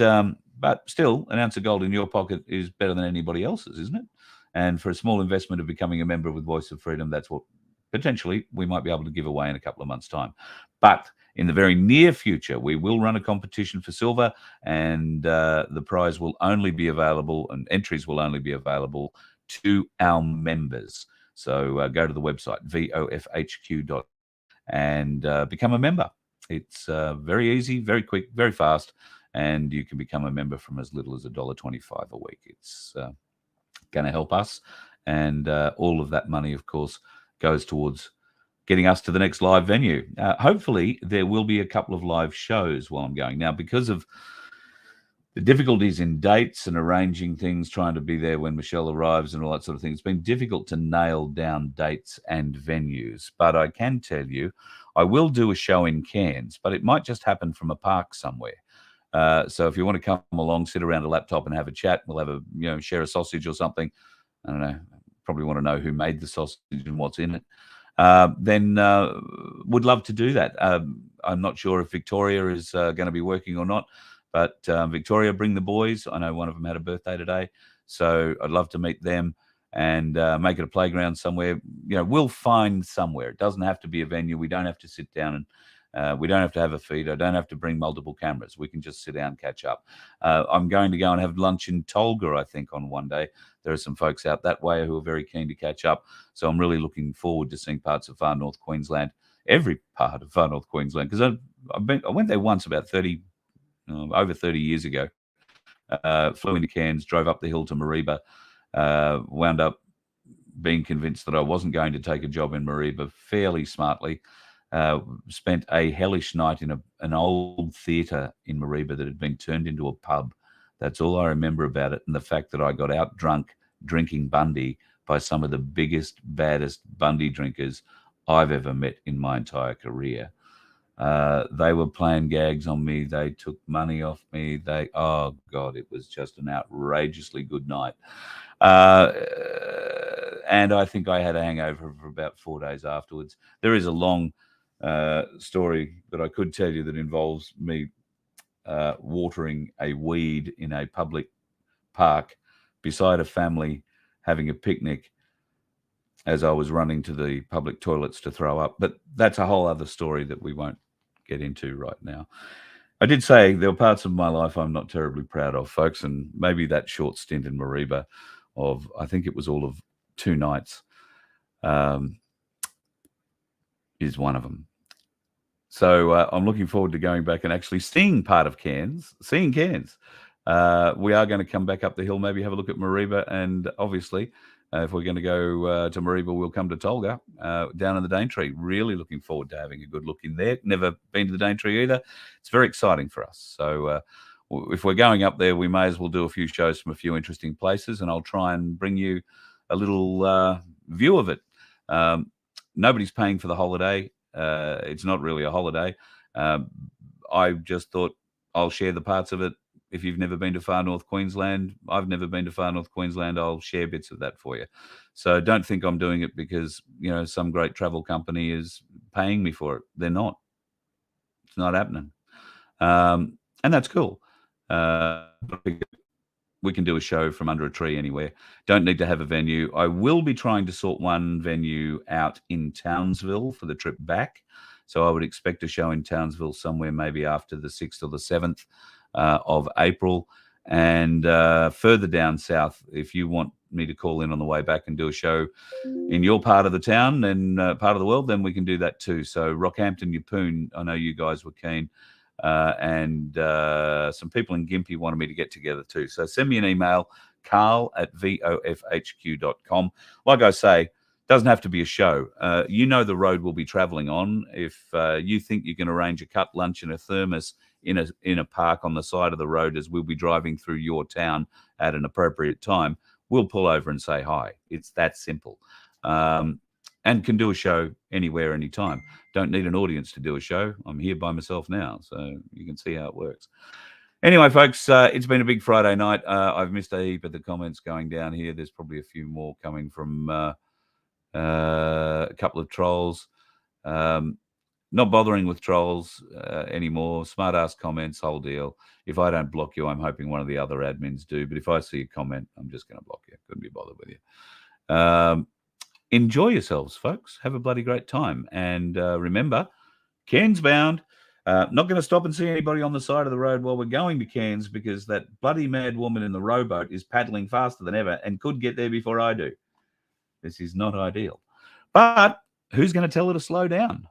still, an ounce of gold in your pocket is better than anybody else's, isn't it? And for a small investment of becoming a member with Voice of Freedom, that's what potentially we might be able to give away in a couple of months' time. But in the very near future, we will run a competition for silver, and the prize will only be available, and entries will only be available to our members. So go to the website, vofhq.com, and become a member. It's very easy, very quick, very fast, and you can become a member from as little as $1.25 a week. It's going to help us, and all of that money, of course, goes towards getting us to the next live venue. Hopefully, there will be a couple of live shows while I'm going. Now, because of the difficulties in dates and arranging things, trying to be there when Michelle arrives and all that sort of thing, it's been difficult to nail down dates and venues. But I can tell you, I will do a show in Cairns, but it might just happen from a park somewhere. So if you want to come along, sit around a laptop and have a chat, we'll have share a sausage or something. I don't know, probably want to know who made the sausage and what's in it. Then would love to do that. I'm not sure if Victoria is going to be working or not, but Victoria, bring the boys. I know one of them had a birthday today, so I'd love to meet them and make it a playground somewhere. We'll find somewhere. It doesn't have to be a venue. We don't have to sit down and we don't have to have a feed. I don't have to bring multiple cameras. We can just sit down and catch up. I'm going to go and have lunch in Tolga, I think, on one day. There are some folks out that way who are very keen to catch up. So I'm really looking forward to seeing parts of far north Queensland, every part of far north Queensland, because I went there once about over 30 years ago. Flew into Cairns, drove up the hill to Mareeba, wound up being convinced that I wasn't going to take a job in Mareeba fairly smartly. Spent a hellish night in an old theatre in Mareeba that had been turned into a pub. That's all I remember about it, and the fact that I got out drunk drinking Bundy by some of the biggest, baddest Bundy drinkers I've ever met in my entire career. They were playing gags on me. They took money off me. Oh God, it was just an outrageously good night. And I think I had a hangover for about 4 days afterwards. There is a long story that I could tell you that involves me watering a weed in a public park beside a family having a picnic as I was running to the public toilets to throw up. But that's a whole other story that we won't get into right now. I did say there were parts of my life I'm not terribly proud of, folks, and maybe that short stint in Mareeba of, I think it was all of 2 nights, is one of them. So I'm looking forward to going back and actually seeing part of Cairns, we are going to come back up the hill, maybe have a look at Mareeba, and obviously, if we're going to go to Mareeba, we'll come to Tolga, down in the Daintree. Really looking forward to having a good look in there. Never been to the Daintree either. It's very exciting for us. So if we're going up there, we may as well do a few shows from a few interesting places, and I'll try and bring you a little view of it. Nobody's paying for the holiday. It's not really a holiday. I just thought I'll share the parts of it. If you've never been to far north Queensland, I've never been to far north Queensland, I'll share bits of that for you. So don't think I'm doing it because, some great travel company is paying me for it. They're not. It's not happening. And that's cool. We can do a show from under a tree anywhere. Don't need to have a venue. I will be trying to sort one venue out in Townsville for the trip back. So I would expect a show in Townsville somewhere maybe after the 6th or the 7th of April. And further down south, if you want me to call in on the way back and do a show in your part of the town and part of the world, then we can do that too. So Rockhampton, Yeppoon, I know you guys were keen. And some people in Gympie wanted me to get together too. So send me an email, carl@vofhq.com. Like I say, doesn't have to be a show. The road we'll be traveling on. If you think you can arrange a cut lunch and a thermos in a park on the side of the road as we'll be driving through your town at an appropriate time, we'll pull over and say hi. It's that simple. And can do a show anywhere, anytime. Don't need an audience to do a show. I'm here by myself now, so you can see how it works. Anyway, folks, it's been a big Friday night. I've missed a heap of the comments going down here. There's probably a few more coming from a couple of trolls. Not bothering with trolls anymore. Smart-ass comments, whole deal. If I don't block you, I'm hoping one of the other admins do. But if I see a comment, I'm just going to block you. Couldn't be bothered with you. Enjoy yourselves, folks. Have a bloody great time. And remember, Cairns bound. Not going to stop and see anybody on the side of the road while we're going to Cairns because that bloody mad woman in the rowboat is paddling faster than ever and could get there before I do. This is not ideal. But who's going to tell her to slow down?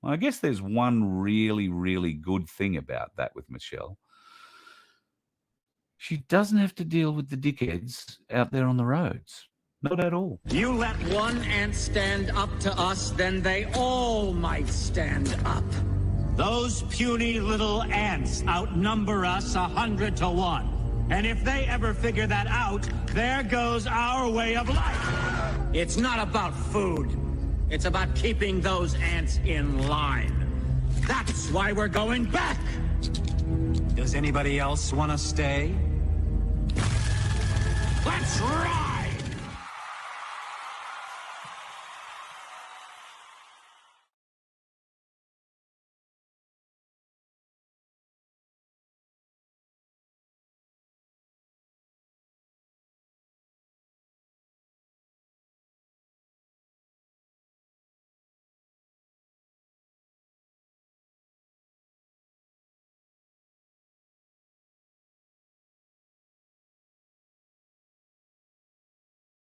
Well, I guess there's one really, really good thing about that with Michelle. She doesn't have to deal with the dickheads out there on the roads. Not at all. You let one ant stand up to us, then they all might stand up. Those puny little ants outnumber us 100 to 1. And if they ever figure that out, there goes our way of life. It's not about food. It's about keeping those ants in line. That's why we're going back. Does anybody else want to stay? Let's rock!